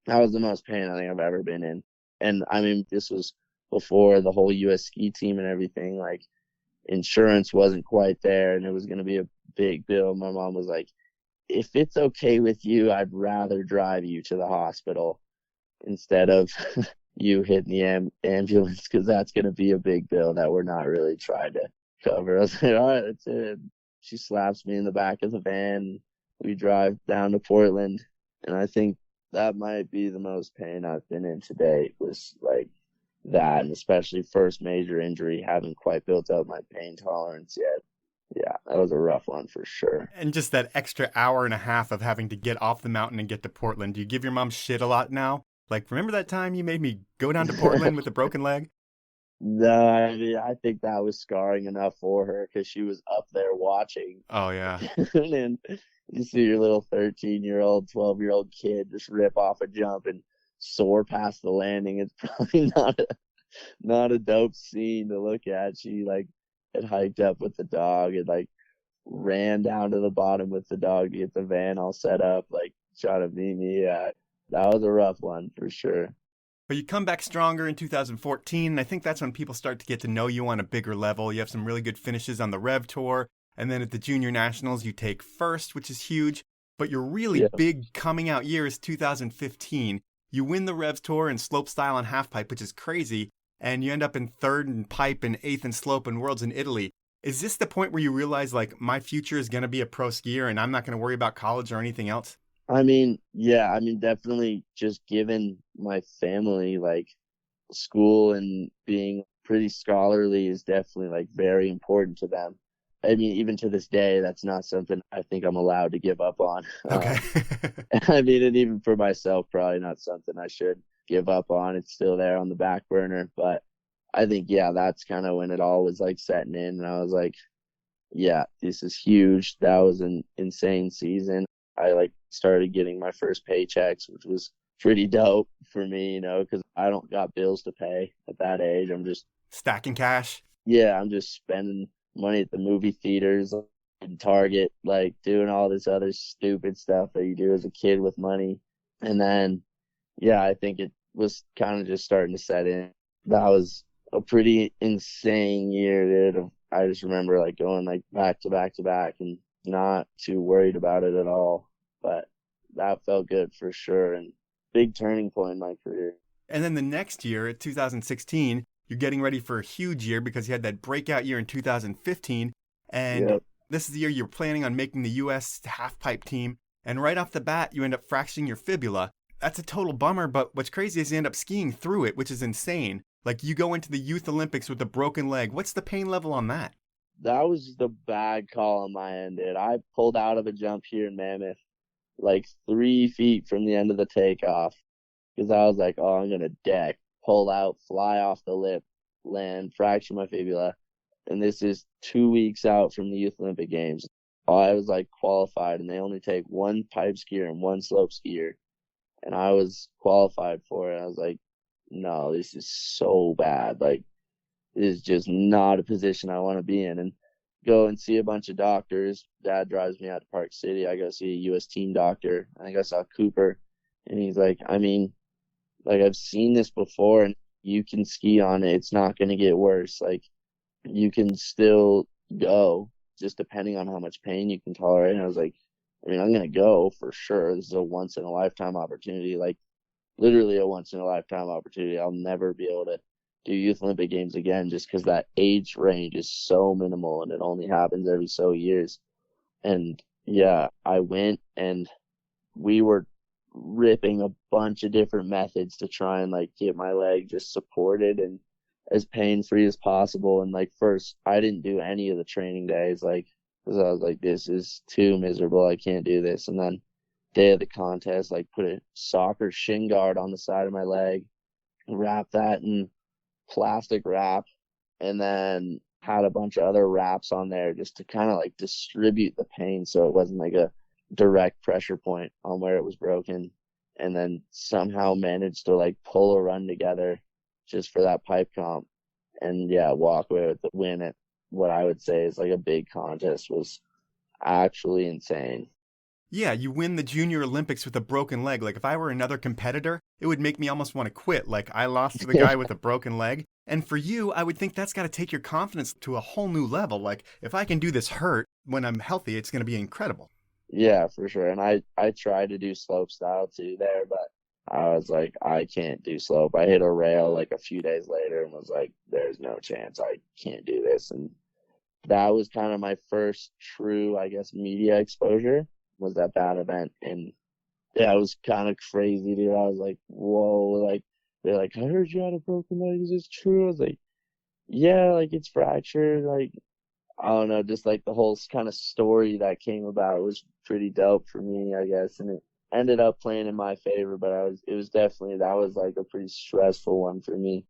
That was the most pain I think I've ever been in. And I mean, this was before the whole US ski team and everything. Like, insurance wasn't quite there, and it was going to be a big bill. My mom was like, if it's okay with you, I'd rather drive you to the hospital instead of you hitting the ambulance, because that's going to be a big bill that we're not really trying to cover. I was like, all right, that's it. She slaps me in the back of the van. We drive down to Portland, and I think that might be the most pain I've been in to date, was like that, and especially first major injury, haven't quite built up my pain tolerance yet. Yeah, that was a rough one for sure. And just that extra hour and a half of having to get off the mountain and get to Portland. Do you give your mom shit a lot now? Like, remember that time you made me go down to Portland with a broken leg? No, I mean, I think that was scarring enough for her, because she was up there watching. Oh, yeah. And then you see your little 13-year-old, 12-year-old kid just rip off a jump and soar past the landing. It's probably not a dope scene to look at. She like had hiked up with the dog and like ran down to the bottom with the dog to get the van all set up, like trying to meet me. Yeah, that was a rough one for sure. But you come back stronger in 2014, and I think that's when people start to get to know you on a bigger level. You have some really good finishes on the Rev Tour, and then at the Junior Nationals, you take first, which is huge. But your really big coming out year is 2015. You win the Rev Tour in slopestyle and halfpipe, which is crazy, and you end up in third in pipe and eighth in slope and Worlds in Italy. Is this the point where you realize, like, my future is going to be a pro skier and I'm not going to worry about college or anything else? I mean, yeah, I mean, definitely just given my family, like, school and being pretty scholarly is definitely, like, very important to them. I mean, even to this day, that's not something I think I'm allowed to give up on. Okay. I mean, and even for myself, probably not something I should give up on. It's still there on the back burner. But I think, yeah, that's kind of when it all was, like, setting in. And I was like, yeah, this is huge. That was an insane season. I like started getting my first paychecks, which was pretty dope for me, you know, because I don't got bills to pay at that age. I'm just stacking cash. Yeah, I'm just spending money at the movie theaters and Target, like doing all this other stupid stuff that you do as a kid with money. And then, yeah, I think it was kind of just starting to set in. That was a pretty insane year, dude. I just remember like going like back to back to back and not too worried about it at all. But that felt good for sure, and big turning point in my career. And then the next year, 2016, you're getting ready for a huge year because you had that breakout year in 2015. And This is the year you're planning on making the U.S. half-pipe team. And right off the bat, you end up fracturing your fibula. That's a total bummer, but what's crazy is you end up skiing through it, which is insane. Like, you go into the Youth Olympics with a broken leg. What's the pain level on that? That was the bad call on my end, dude. I pulled out of a jump here in Mammoth, like 3 feet from the end of the takeoff, because I was like, oh, I'm going to deck, pull out, fly off the lip, land, fracture my fibula. And this is 2 weeks out from the Youth Olympic Games. I was like qualified, and they only take one pipe skier and one slope skier. And I was qualified for it. I was like, no, this is so bad. Like, is just not a position I want to be in. And go and see a bunch of doctors. Dad drives me out to Park City. I go see a U.S. team doctor. I think I saw Cooper, and he's like, I mean, like, I've seen this before, and you can ski on it. It's not going to get worse. Like, you can still go, just depending on how much pain you can tolerate. And I was like, I mean, I'm going to go for sure. This is a once-in-a-lifetime opportunity, like literally a once-in-a-lifetime opportunity. I'll never be able to do Youth Olympic Games again just because that age range is so minimal and it only happens every so years. And, yeah, I went and we were ripping a bunch of different methods to try and, like, get my leg just supported and as pain-free as possible. And, like, first, I didn't do any of the training days, like, because I was like, this is too miserable. I can't do this. And then day of the contest, like, put a soccer shin guard on the side of my leg, wrap that in plastic wrap, and then had a bunch of other wraps on there just to kind of, like, distribute the pain so it wasn't, like, a direct pressure point on where it was broken. And then somehow managed to, like, pull a run together just for that pipe comp. And, yeah, walk away with the win at what I would say is, like, a big contest. Was actually insane. Yeah, you win the Junior Olympics with a broken leg. Like, if I were another competitor, it would make me almost want to quit. Like, I lost to the guy with a broken leg. And for you, I would think that's got to take your confidence to a whole new level. Like, if I can do this hurt when I'm healthy, it's going to be incredible. Yeah, for sure. And I tried to do slope style too there, but I was like, I can't do slope. I hit a rail like a few days later and was like, there's no chance I can't do this. And that was kind of my first true, I guess, media exposure, was that event. And yeah, it was kind of crazy, dude. I was like, whoa, like, they're like, I heard you had a broken leg. Is this true? I was like, yeah, like, it's fractured. Like, I don't know, just like the whole kind of story that came about was pretty dope for me, I guess. And it ended up playing in my favor, but it was definitely, that was like a pretty stressful one for me.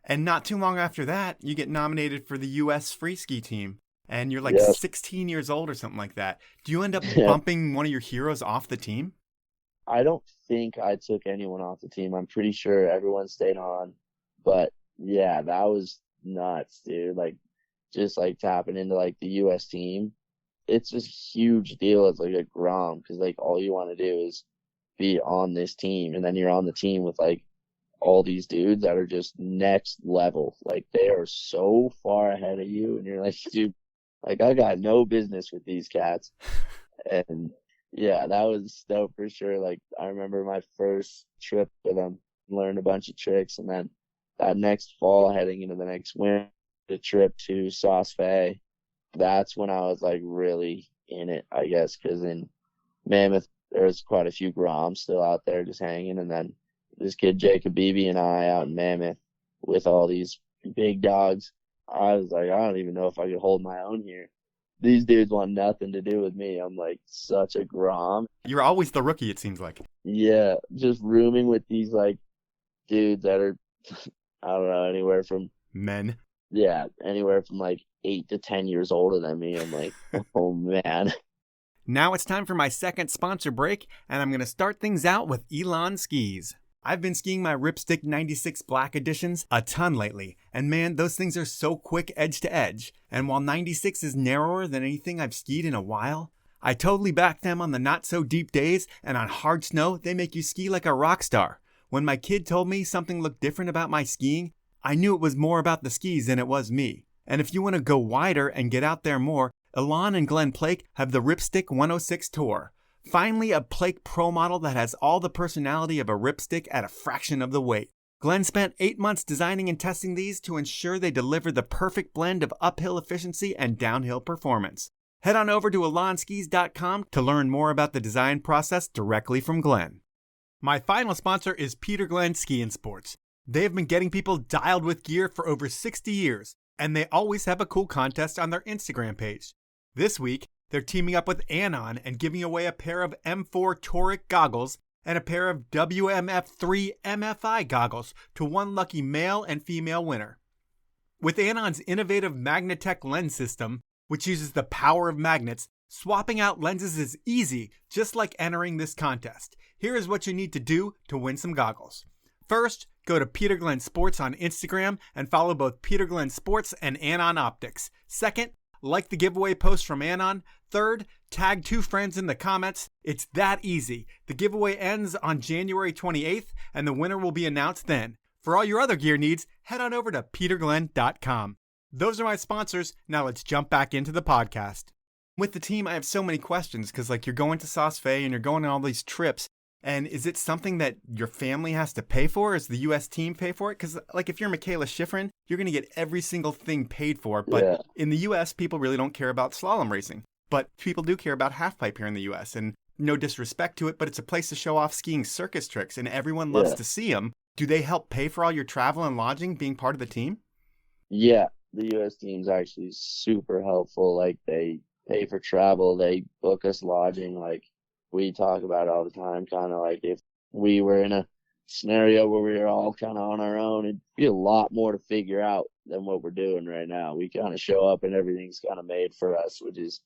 And not too long after that, you get nominated for the U.S. Freeski team. And you're like 16 years old or something like that. Do you end up bumping one of your heroes off the team? I don't think I took anyone off the team. I'm pretty sure everyone stayed on. But yeah, that was nuts, dude. Like, just like tapping into like the U.S. team. It's just a huge deal. It's like a grom, because like all you want to do is be on this team, and then you're on the team with like all these dudes that are just next level. Like, they are so far ahead of you, and you're like, dude, like, I got no business with these cats. And yeah, that was dope for sure. Like, I remember my first trip with them, learned a bunch of tricks, and then that next fall, heading into the next winter, the trip to Sauce Fe, that's when I was like really in it, I guess, because in Mammoth there's quite a few groms still out there just hanging, and then this kid Jacob Beebe and I out in Mammoth with all these big dogs. I was like, I don't even know if I could hold my own here. These dudes want nothing to do with me. I'm like such a grom. You're always the rookie, it seems like. Yeah, just rooming with these like dudes that are, I don't know, anywhere from men. Yeah, anywhere from like 8 to 10 years older than me. I'm like, oh man. Now it's time for my second sponsor break, and I'm going to start things out with Elan Skis. I've been skiing my Ripstick 96 Black Editions a ton lately, and man, those things are so quick edge to edge. And while 96 is narrower than anything I've skied in a while, I totally back them on the not so deep days, and on hard snow, they make you ski like a rock star. When my kid told me something looked different about my skiing, I knew it was more about the skis than it was me. And if you want to go wider and get out there more, Elan and Glenn Plake have the Ripstick 106 Tour. Finally, a Plake Pro model that has all the personality of a Ripstick at a fraction of the weight. Glenn spent 8 months designing and testing these to ensure they deliver the perfect blend of uphill efficiency and downhill performance. Head on over to elanskis.com to learn more about the design process directly from Glenn. My final sponsor is Peter Glenn Ski and Sports. They have been getting people dialed with gear for over 60 years, and they always have a cool contest on their Instagram page. This week, they're teaming up with Anon and giving away a pair of M4 Toric goggles and a pair of WMF3 MFI goggles to one lucky male and female winner. With Anon's innovative Magnatech lens system, which uses the power of magnets, swapping out lenses is easy, just like entering this contest. Here is what you need to do to win some goggles. First, go to Peter Glenn Sports on Instagram and follow both Peter Glenn Sports and Anon Optics. Second, like the giveaway post from Anon. Third, tag 2 friends in the comments. It's that easy. The giveaway ends on January 28th, and the winner will be announced then. For all your other gear needs, head on over to peterglenn.com. Those are my sponsors. Now let's jump back into the podcast. With the team, I have so many questions because, like, you're going to Sauce Fe and you're going on all these trips. And is it something that your family has to pay for? Is the U.S. team pay for it? Because, like, if you're Michaela Schifrin, you're going to get every single thing paid for. But in the U.S., people really don't care about slalom racing. But people do care about halfpipe here in the U.S. And no disrespect to it, but it's a place to show off skiing circus tricks, and everyone loves to see them. Do they help pay for all your travel and lodging being part of the team? Yeah, the U.S. team's actually super helpful. Like, they pay for travel, they book us lodging. Like, we talk about it all the time, kind of like if we were in a scenario where we were all kind of on our own, it'd be a lot more to figure out than what we're doing right now. We kind of show up and everything's kind of made for us, which is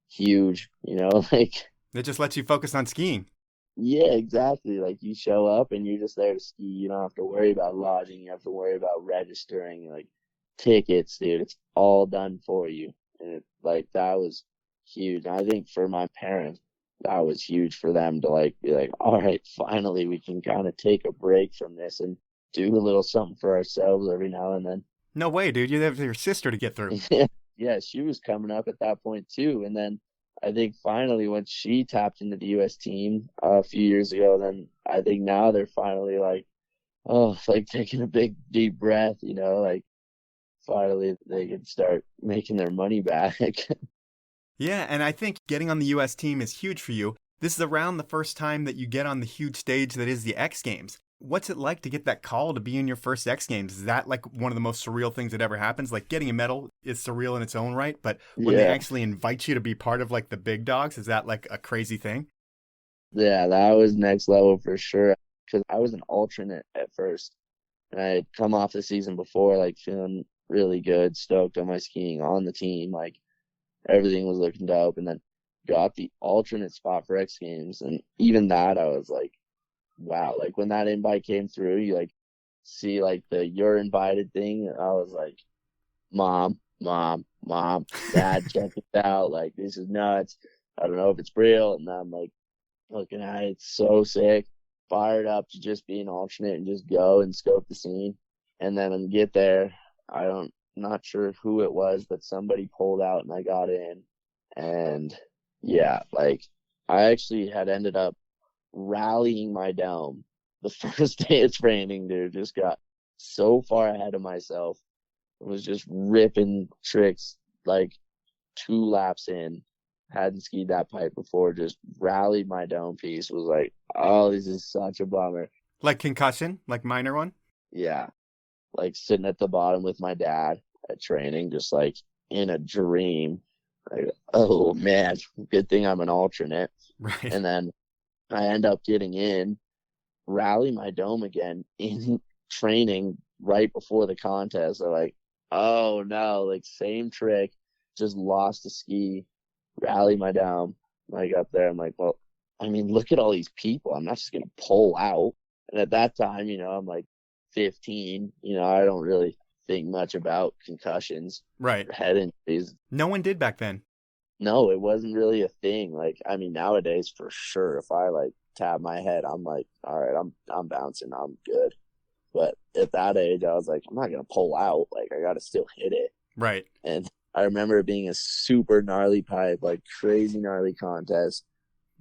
huge, you know, like. It just lets you focus on skiing. Yeah, exactly. Like, you show up and you're just there to ski. You don't have to worry about lodging. You have to worry about registering, like, tickets, dude. It's all done for you. And that was huge. And I think for my parents, that was huge for them to, like, be like, all right, finally we can kind of take a break from this and do a little something for ourselves every now and then. No way, dude. You have your sister to get through. Yeah, she was coming up at that point too. And then I think finally when she tapped into the U.S. team a few years ago, then I think now they're finally like, oh, like taking a big deep breath, you know, like finally they can start making their money back. Yeah, and I think getting on the U.S. team is huge for you. This is around the first time that you get on the huge stage that is the X Games. What's it like to get that call to be in your first X Games? Is that like one of the most surreal things that ever happens? Like, getting a medal is surreal in its own right, but when they actually invite you to be part of, like, the big dogs, is that like a crazy thing? Yeah, that was next level for sure. Because I was an alternate at first, and I had come off the season before, like, feeling really good, stoked on my skiing on the team, like everything was looking dope, and then got the alternate spot for X Games, and even that I was like, wow. Like, when that invite came through, you like see like the "you're invited" thing, I was like, mom, dad, check it out, like, this is nuts, I don't know if it's real. And I'm like looking at it, it's so sick, fired up to just be an alternate and just go and scope the scene. And then when get there, not sure who it was, but somebody pulled out and I got in. And yeah, like, I actually had ended up rallying my dome the first day of training, dude. Just got so far ahead of myself. I was just ripping tricks like 2 laps in. Hadn't skied that pipe before. Just rallied my dome piece. Was like, oh, this is such a bummer. Like concussion? Like minor one? Yeah. Like sitting at the bottom with my dad at training, just like in a dream. Like, oh man, good thing I'm an alternate. Right. And then I end up getting in, rally my dome again in training right before the contest. I'm like, oh no, like, same trick, just lost a ski, rally my dome. Like, up there, I'm like, well, I mean, look at all these people. I'm not just going to pull out. And at that time, you know, I'm like 15, you know, I don't really think much about concussions. Right. Head injuries. No one did back then. No, it wasn't really a thing. Like, I mean, nowadays for sure, if I like tap my head, I'm like, all right, I'm bouncing, I'm good. But at that age, I was like, I'm not gonna pull out. Like, I gotta still hit it. Right. And I remember it being a super gnarly pipe, like crazy gnarly contest.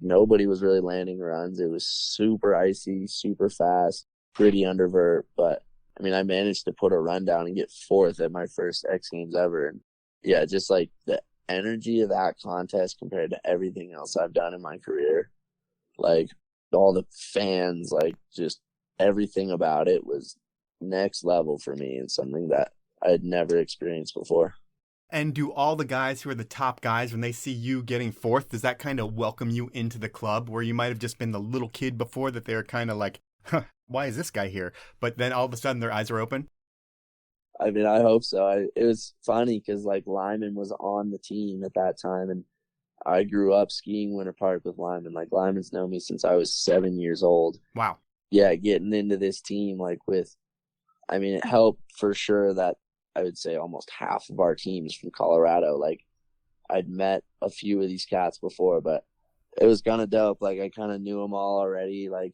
Nobody was really landing runs. It was super icy, super fast, pretty undervert. But I mean, I managed to put a run down and get 4th at my first X Games ever. And yeah, just like the energy of that contest compared to everything else I've done in my career, like all the fans, like just everything about it was next level for me, and something that I had never experienced before. And do all the guys who are the top guys, when they see you getting 4th, does that kind of welcome you into the club, where you might have just been the little kid before, that they're kind of like, huh, why is this guy here? But then all of a sudden their eyes are open? I mean, I hope so. It was funny because, like, Lyman was on the team at that time, and I grew up skiing Winter Park with Lyman. Like, Lyman's known me since I was 7 years old. Wow. yeah, getting into this team, like I mean, it helped for sure that I would say almost half of our team's from Colorado. Like, I'd met a few of these cats before, but it was kind of dope. Like, I kind of knew them all already. Like,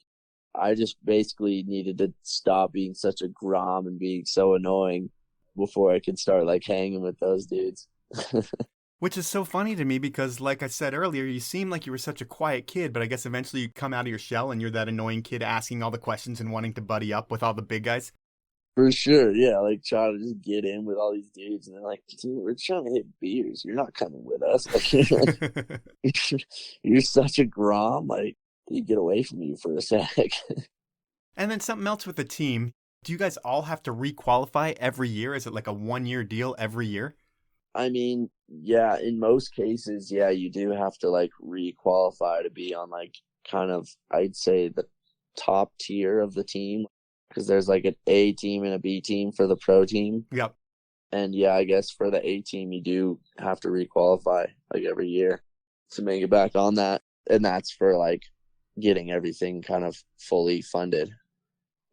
I just basically needed to stop being such a grom and being so annoying before I could start, like, hanging with those dudes. Which is so funny to me because, like I said earlier, you seem like you were such a quiet kid, but I guess eventually you come out of your shell and you're that annoying kid asking all the questions and wanting to buddy up with all the big guys. For sure, yeah. Like, trying to just get in with all these dudes, and they're like, dude, we're trying to hit beers. You're not coming with us. Like, you're such a grom. Like, you get away from you for a sec. And then something else with the team. Do you guys all have to re-qualify every year? Is it like a 1-year deal every year? I mean, yeah, in most cases, yeah, you do have to, like, re-qualify to be on, like, kind of, I'd say, the top tier of the team. Because there's, like, an A team and a B team for the pro team. Yep. And, yeah, I guess for the A team, you do have to re-qualify, like, every year to make it back on that. And that's for, like, getting everything kind of fully funded.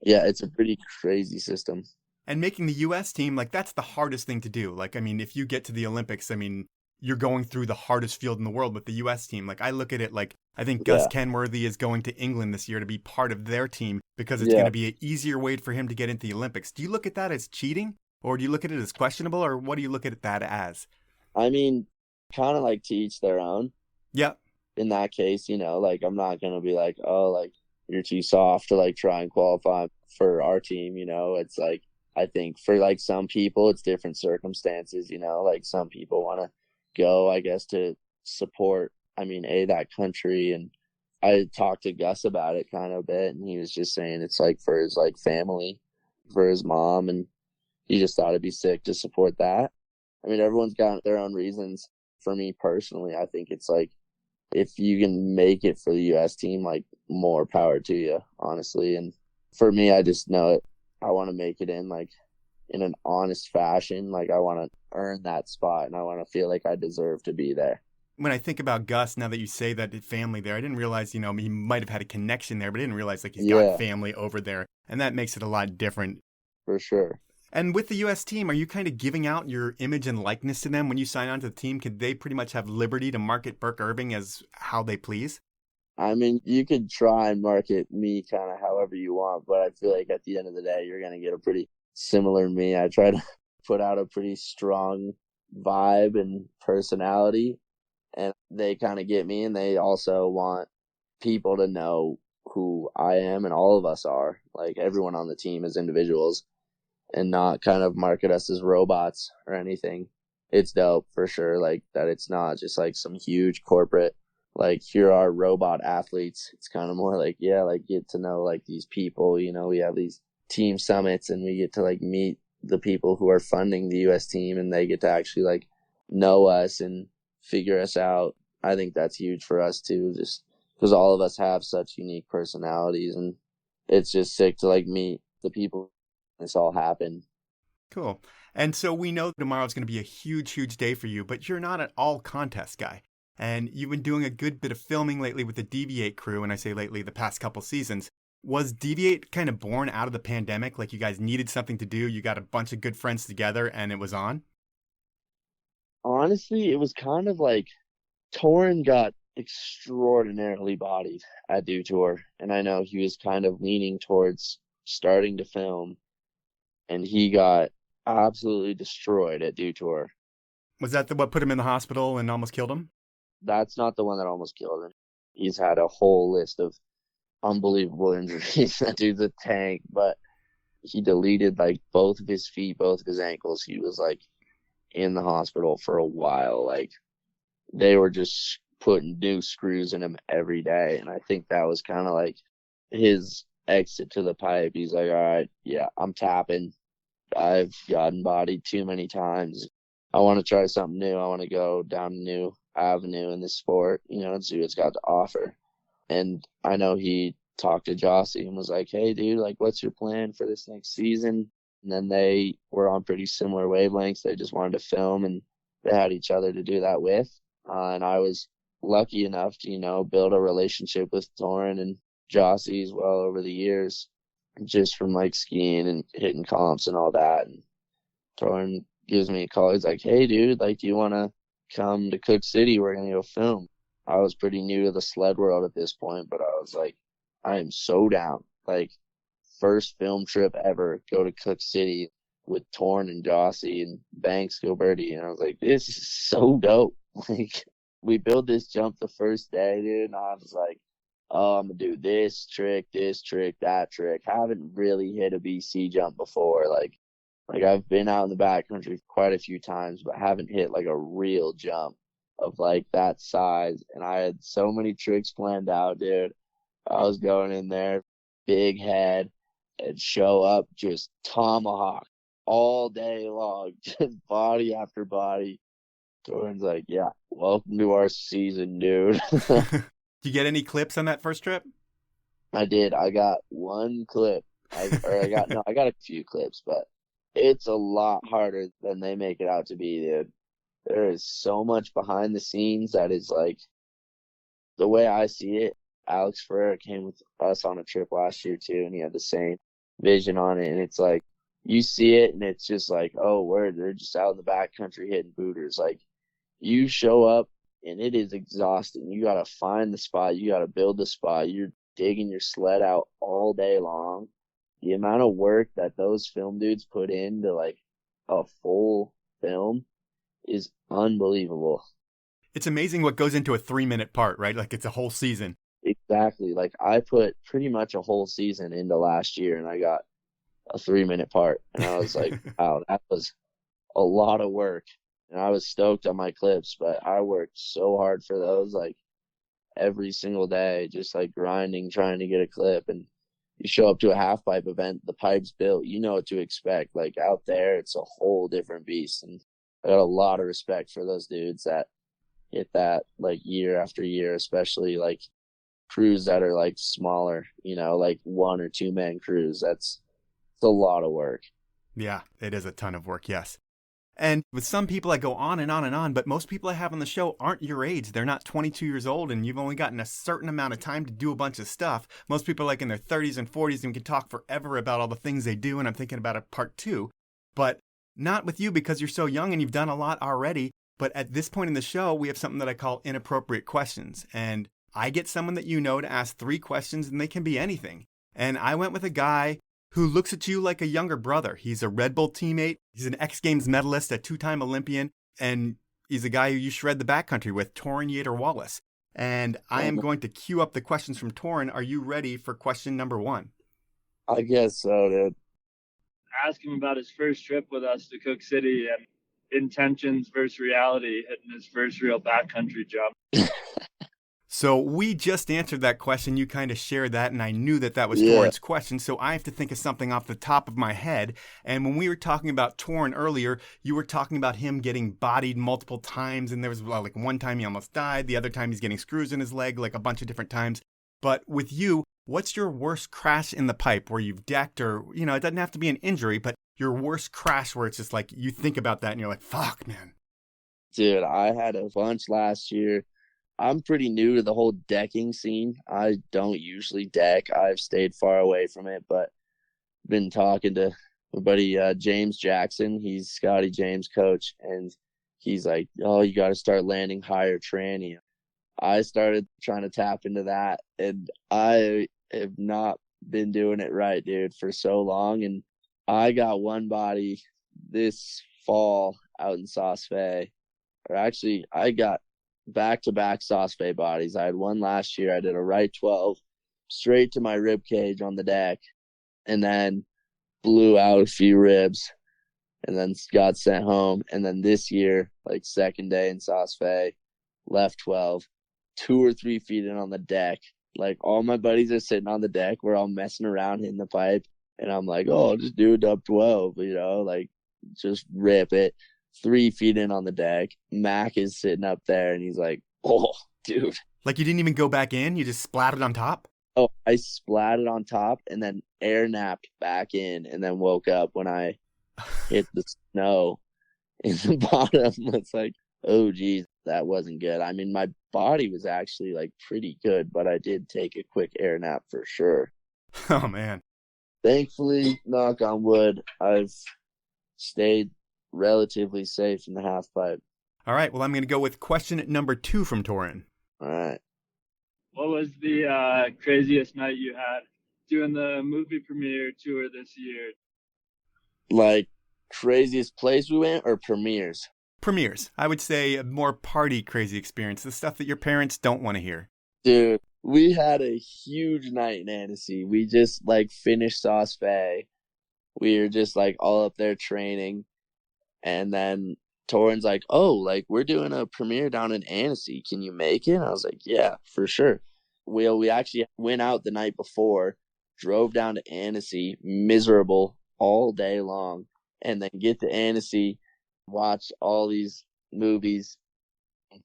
Yeah, it's a pretty crazy system. And making the U.S. team, like, that's the hardest thing to do. Like, I mean, if you get to the Olympics, I mean, you're going through the hardest field in the world with the U.S. team. Like, I look at it like, I think Gus Kenworthy is going to England this year to be part of their team because it's going to be an easier way for him to get into the Olympics. Do you look at that as cheating, or do you look at it as questionable, or what do you look at that as? I mean, kind of like to each their own. Yeah. In that case, you know, like, I'm not going to be like, oh, like, you're too soft to, like, try and qualify for our team, you know. It's like, I think for, like, some people, it's different circumstances, you know. Like, some people want to go, I guess, to support, I mean, that country. And I talked to Gus about it kind of a bit, and he was just saying it's, like, for his, like, family, for his mom, and he just thought it'd be sick to support that. I mean, everyone's got their own reasons. For me personally, I think it's, like, if you can make it for the U.S. team, like, more power to you, honestly. And for me, I just know it. I want to make it in, like, in an honest fashion. Like, I want to earn that spot, and I want to feel like I deserve to be there. When I think about Gus, now that you say that family there, I didn't realize, you know, he might have had a connection there, but I didn't realize, like, he's got family over there, and that makes it a lot different. For sure. And with the U.S. team, are you kind of giving out your image and likeness to them when you sign on to the team? Could they pretty much have liberty to market Birk Irving as how they please? I mean, you could try and market me kind of however you want, but I feel like at the end of the day, you're going to get a pretty similar me. I try to put out a pretty strong vibe and personality, and they kind of get me, and they also want people to know who I am, and all of us are, like, everyone on the team as individuals, and not kind of market us as robots or anything. It's dope for sure, like, that it's not just like some huge corporate, like, here are robot athletes. It's kind of more like, yeah, like, get to know, like, these people, you know. We have these team summits, and we get to, like, meet the people who are funding the U.S. team, and they get to actually, like, know us and figure us out. I think that's huge for us too, just because all of us have such unique personalities, and it's just sick to, like, meet the people this all happened. Cool. And so we know tomorrow's going to be a huge, huge day for you, but you're not an all contest guy. And you've been doing a good bit of filming lately with the Deviate crew, and I say lately, the past couple seasons. Was Deviate kind of born out of the pandemic? Like, you guys needed something to do, you got a bunch of good friends together, and it was on? Honestly, it was kind of like Torin got extraordinarily bodied at Dew Tour, and I know he was kind of leaning towards starting to film, and he got absolutely destroyed at Dew Tour. Was that what put him in the hospital and almost killed him? That's not the one that almost killed him. He's had a whole list of unbelievable injuries. That dude's a tank, but he deleted, like, both of his feet, both of his ankles. He was, like, in the hospital for a while. Like, they were just putting new screws in him every day, and I think that was kind of like his exit to the pipe. He's like, all right, yeah, I'm tapping. I've gotten bodied too many times. I want to try something new. I want to go down a new avenue in this sport, you know, and see what it's got to offer. And I know he talked to Jossie and was like, hey, dude, like, what's your plan for this next season? And then they were on pretty similar wavelengths. They just wanted to film, and they had each other to do that with. And I was lucky enough to, you know, build a relationship with Torin and Jossie as well over the years, just from like skiing and hitting comps and all that. And Torin gives me a call. He's like, "Hey, dude, like, do you want to come to Cook City? We're gonna go film." I was pretty new to the sled world at this point, but I was like, I am so down. Like, first film trip ever, go to Cook City with Torin and Jossie and Banks, Gilberti. And I was like, this is so dope. Like, we built this jump the first day, dude, and I was like, oh, I'm gonna do this trick, that trick. Haven't really hit a BC jump before. Like I've been out in the backcountry quite a few times, but haven't hit like a real jump of like that size. And I had so many tricks planned out, dude. I was going in there, big head, and show up just tomahawk all day long, just body after body. Torin's like, yeah, welcome to our season, dude. Did you get any clips on that first trip? I did. I got one clip. I got a few clips, but it's a lot harder than they make it out to be, dude. There is so much behind the scenes that is like, the way I see it, Alex Ferrer came with us on a trip last year too, and he had the same vision on it. And it's like, you see it and it's just like, oh, they're just out in the backcountry hitting booters. Like, you show up and it is exhausting. You got to find the spot. You got to build the spot. You're digging your sled out all day long. The amount of work that those film dudes put into like a full film is unbelievable. It's amazing what goes into a 3-minute part, right? Like, it's a whole season. Exactly. Like, I put pretty mumuch a whole season into last year, and I got a 3-minute part. And I was like, wow, that was a lot of work. And I was stoked on my clips, but I worked so hard for those, like, every single day, just like grinding, trying to get a clip. And you show up to a half pipe event, the pipe's built, you know what to expect. Like, out there, it's a whole different beast. And I got a lot of respect for those dudes that hit that like year after year, especially like crews that are like smaller, you know, like 1 or 2 man crews. It's a lot of work. Yeah, it is a ton of work, yes. And with some people, I go on and on and on, but most people I have on the show aren't your age. They're not 22 years old, and you've only gotten a certain amount of time to do a bunch of stuff. Most people are like in their 30s and 40s and can talk forever about all the things they do, and I'm thinking about a part 2. But not with you, because you're so young and you've done a lot already. But at this point in the show, we have something that I call inappropriate questions. And I get someone that you know to ask 3 questions, and they can be anything. And I went with a guy who looks at you like a younger brother. He's a Red Bull teammate. He's an X Games medalist, a 2-time Olympian, and he's a guy who you shred the backcountry with, Torin Yater-Wallace. And I am going to queue up the questions from Torin. Are you ready for question number 1? I guess so, dude. Ask him about his first trip with us to Cook City and intentions versus reality, hitting his first real backcountry jump. So we just answered that question. You kind of shared that, and I knew that that was Yeah. Torin's question, so I have to think of something off the top of my head. And when we were talking about Torin earlier, you were talking about him getting bodied multiple times, and there was like one time he almost died, the other time he's getting screws in his leg, like a bunch of different times. But with you, what's your worst crash in the pipe where you've decked, or, you know, it doesn't have to be an injury, but your worst crash where it's just like you think about that and you're like, fuck, man. Dude, I had a bunch last year. I'm pretty new to the whole decking scene. I don't usually deck. I've stayed far away from it, but been talking to my buddy James Jackson. He's Scotty James' coach, and he's like, oh, you got to start landing higher tranny. I started trying to tap into that, and I have not been doing it right, dude, for so long. And I got one body this fall out in Sauce Bay. Or actually, I got back-to-back Sauce Bay bodies. I had one last year. I did a right 12 straight to my rib cage on the deck, and then blew out a few ribs, and then got sent home. And then this year, like second day in Sauce Bay, left 12, 2 or 3 feet in on the deck. Like, all my buddies are sitting on the deck. We're all messing around hitting the pipe, and I'm like, oh, I'll just do a dub 12, you know, like just rip it. 3 feet in on the deck. Mac is sitting up there, and he's like, oh, dude. Like, you didn't even go back in? You just splattered on top? Oh, I splatted on top and then air napped back in, and then woke up when I hit the snow in the bottom. It's like, oh, geez. that wasn't good. I mean, my body was actually like pretty good, but I did take a quick air nap for sure. Oh, man. Thankfully, knock on wood, I've stayed relatively safe in the half pipe. All right. Well, I'm going to go with question number 2 from Torin. All right. What was the craziest night you had doing the movie premiere tour this year? Like, craziest place we went or premieres? Premieres. I would say a more party crazy experience, the stuff that your parents don't want to hear. Dude, we had a huge night in Annecy. We just, like, finished Sauce Bay. We were just, like, all up there training. And then Torin's like, oh, like, we're doing a premiere down in Annecy. Can you make it? And I was like, yeah, for sure. We actually went out the night before, drove down to Annecy, miserable all day long, and then get to Annecy, watch all these movies,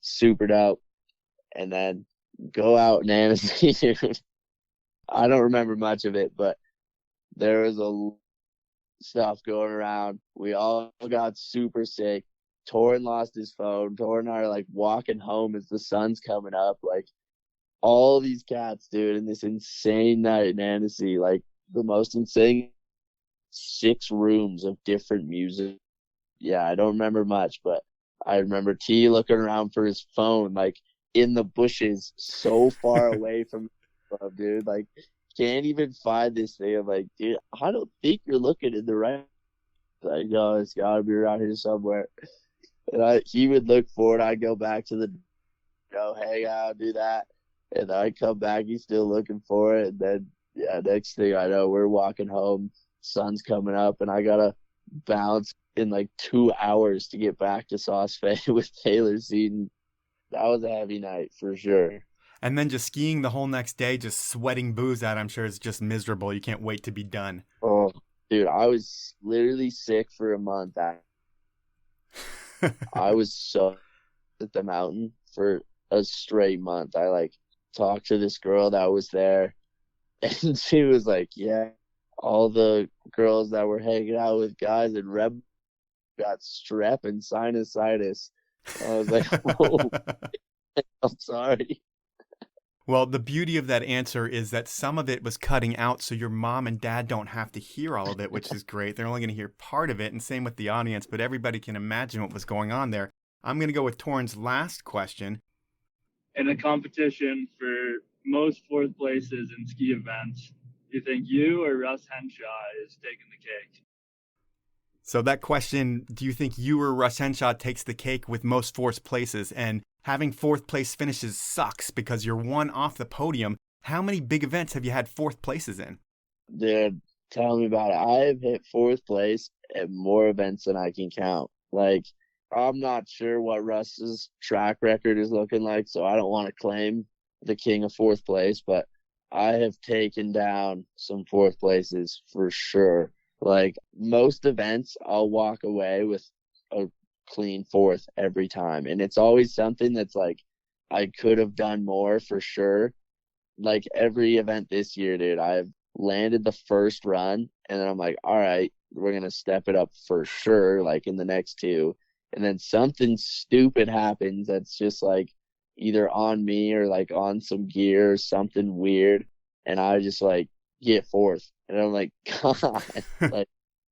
supered out, and then go out in Annecy. I don't remember much of it, but there was a stuff going around. We all got super sick. Torin lost his phone. Torin and I are like walking home as the sun's coming up. Like all these cats, dude, in this insane night in Annecy, like the most insane 6 rooms of different music. Yeah, I don't remember much, but I remember T looking around for his phone, like in the bushes, so far away from the club, dude. Like, can't even find this thing. I'm like, dude, I don't think you're looking in the right. Like, no, it's got to be around here somewhere. And he would look for it. I'd go back to the, hang out, do that. And I'd come back. He's still looking for it. And then, yeah, next thing I know, we're walking home. Sun's coming up, and I got to bounce in like 2 hours to get back to Sauce Bay with Taylor Seaton. That was a heavy night for sure. And then just skiing the whole next day, just sweating booze out, I'm sure is just miserable. You can't wait to be done. Oh, dude, I was literally sick for a month. I was so at the mountain for a straight month. I like talked to this girl that was there, and she was like, yeah, all the girls that were hanging out with guys in Reb got strep and sinusitis. I was like, oh, I'm sorry. Well, the beauty of that answer is that some of it was cutting out, so your mom and dad don't have to hear all of it, which is great. They're only going to hear part of it, and same with the audience, but everybody can imagine what was going on there. I'm going to go with Torin's last question. In a competition for most 4th places in ski events, do you think you or Russ Henshaw is taking the cake? So that question, do you think you or Russ Henshaw takes the cake with most 4th places? And having 4th place finishes sucks because you're one off the podium. How many big events have you had 4th places in? Dude, tell me about it. I have hit 4th place at more events than I can count. Like, I'm not sure what Russ's track record is looking like, so I don't want to claim the king of 4th place, but I have taken down some 4th places for sure. Like, most events, I'll walk away with a clean 4th every time. And it's always something that's like, I could have done more for sure. Like, every event this year, dude, I've landed the first run, and then I'm like, all right, we're going to step it up for sure, like, in the next 2. And then something stupid happens that's just, like, either on me or, like, on some gear or something weird. And I just, like, get 4th. And I'm like, God, like,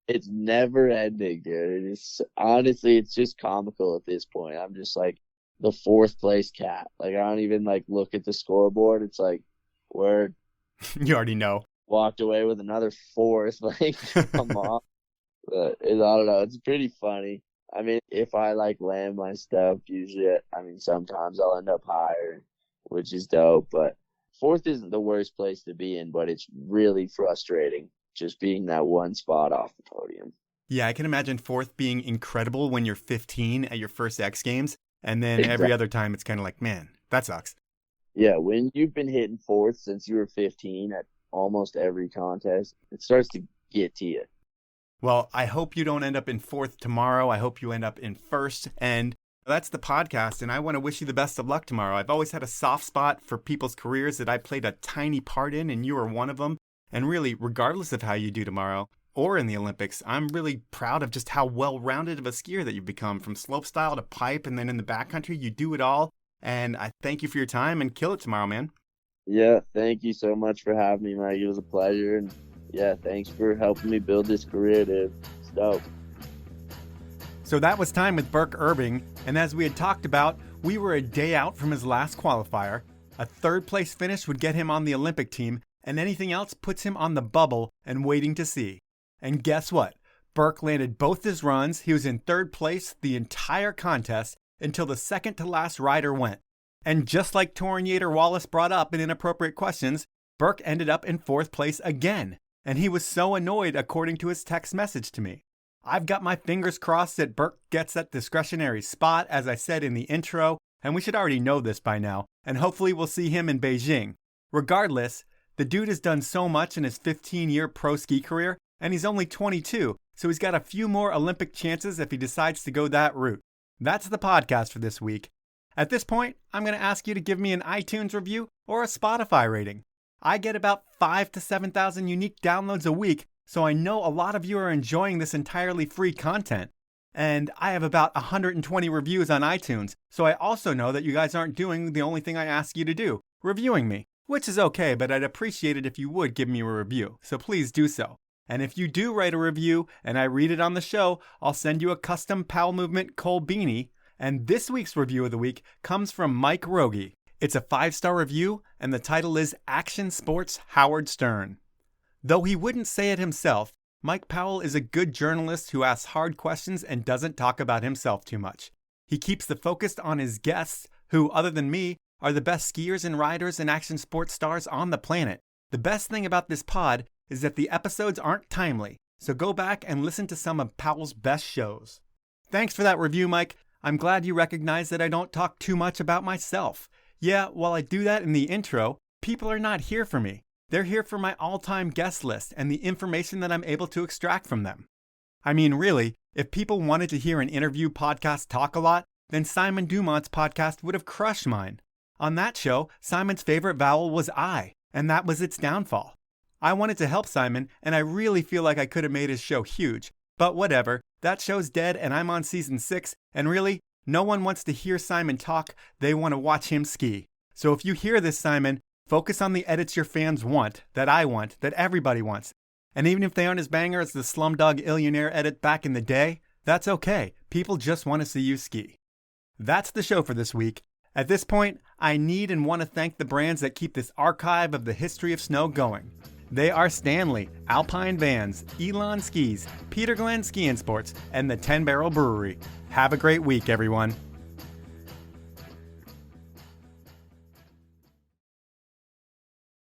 it's never ending, dude. It's honestly, it's just comical at this point. I'm just like the 4th place cat. Like, I don't even like look at the scoreboard. It's like, we're You already know. Walked away with another 4th. Like, come on. But I don't know. It's pretty funny. I mean, if I like land my stuff, usually, sometimes I'll end up higher, which is dope. But 4th isn't the worst place to be in, but it's really frustrating just being that one spot off the podium. Yeah, I can imagine 4th being incredible when you're 15 at your first X Games, and then every other time it's kind of like, man, that sucks. Yeah, when you've been hitting 4th since you were 15 at almost every contest, it starts to get to you. Well, I hope you don't end up in 4th tomorrow. I hope you end up in 1st, and that's the podcast, and I want to wish you the best of luck tomorrow. I've always had a soft spot for people's careers that I played a tiny part in, and you are one of them. And really, regardless of how you do tomorrow, or in the Olympics. I'm really proud of just how well-rounded of a skier that you've become, from slopestyle to pipe, and then in the backcountry, you do it all. And I thank you for your time, and kill it tomorrow, man. Yeah, thank you so much for having me, Mike. It was a pleasure, and yeah, thanks for helping me build this career, dude. It's dope. So that was time with Birk Irving, and as we had talked about, we were a day out from his last qualifier. A third-place finish would get him on the Olympic team, and anything else puts him on the bubble and waiting to see. And guess what? Birk landed both his runs. He was in third place the entire contest until the second-to-last rider went. And just like Torin Yater-Wallace brought up in Inappropriate Questions, Birk ended up in fourth place again. And he was so annoyed, according to his text message to me. I've got my fingers crossed that Birk gets that discretionary spot, as I said in the intro, and we should already know this by now, and hopefully we'll see him in Beijing. Regardless, the dude has done so much in his 15-year pro ski career, and he's only 22, so he's got a few more Olympic chances if he decides to go that route. That's the podcast for this week. At this point, I'm going to ask you to give me an iTunes review or a Spotify rating. I get about 5,000 to 7,000 unique downloads a week, so I know a lot of you are enjoying this entirely free content. And I have about 120 reviews on iTunes, so I also know that you guys aren't doing the only thing I ask you to do, reviewing me, which is okay, but I'd appreciate it if you would give me a review, so please do so. And if you do write a review and I read it on the show, I'll send you a custom Powell Movement Cole beanie. And this week's review of the week comes from Mike Rogie. It's a 5-star review, and the title is Action Sports Howard Stern. Though he wouldn't say it himself, Mike Powell is a good journalist who asks hard questions and doesn't talk about himself too much. He keeps the focus on his guests, who, other than me, are the best skiers and riders and action sports stars on the planet. The best thing about this pod is that the episodes aren't timely, so go back and listen to some of Powell's best shows. Thanks for that review, Mike. I'm glad you recognize that I don't talk too much about myself. Yeah, while I do that in the intro, people are not here for me. They're here for my all-time guest list and the information that I'm able to extract from them. I mean, really, if people wanted to hear an interview podcast talk a lot, then Simon Dumont's podcast would have crushed mine. On that show, Simon's favorite vowel was I, and that was its downfall. I wanted to help Simon, and I really feel like I could have made his show huge. But whatever, that show's dead and I'm on season 6, and really, no one wants to hear Simon talk, they want to watch him ski. So if you hear this, Simon, focus on the edits your fans want, that I want, that everybody wants. And even if they aren't as banger as the Slumdog Illionaire edit back in the day, that's okay. People just want to see you ski. That's the show for this week. At this point, I need and want to thank the brands that keep this archive of the history of snow going. They are Stanley, Alpine Vans, Elan Skis, Peter Glenn Ski & Sports, and the 10 Barrel Brewery. Have a great week, everyone.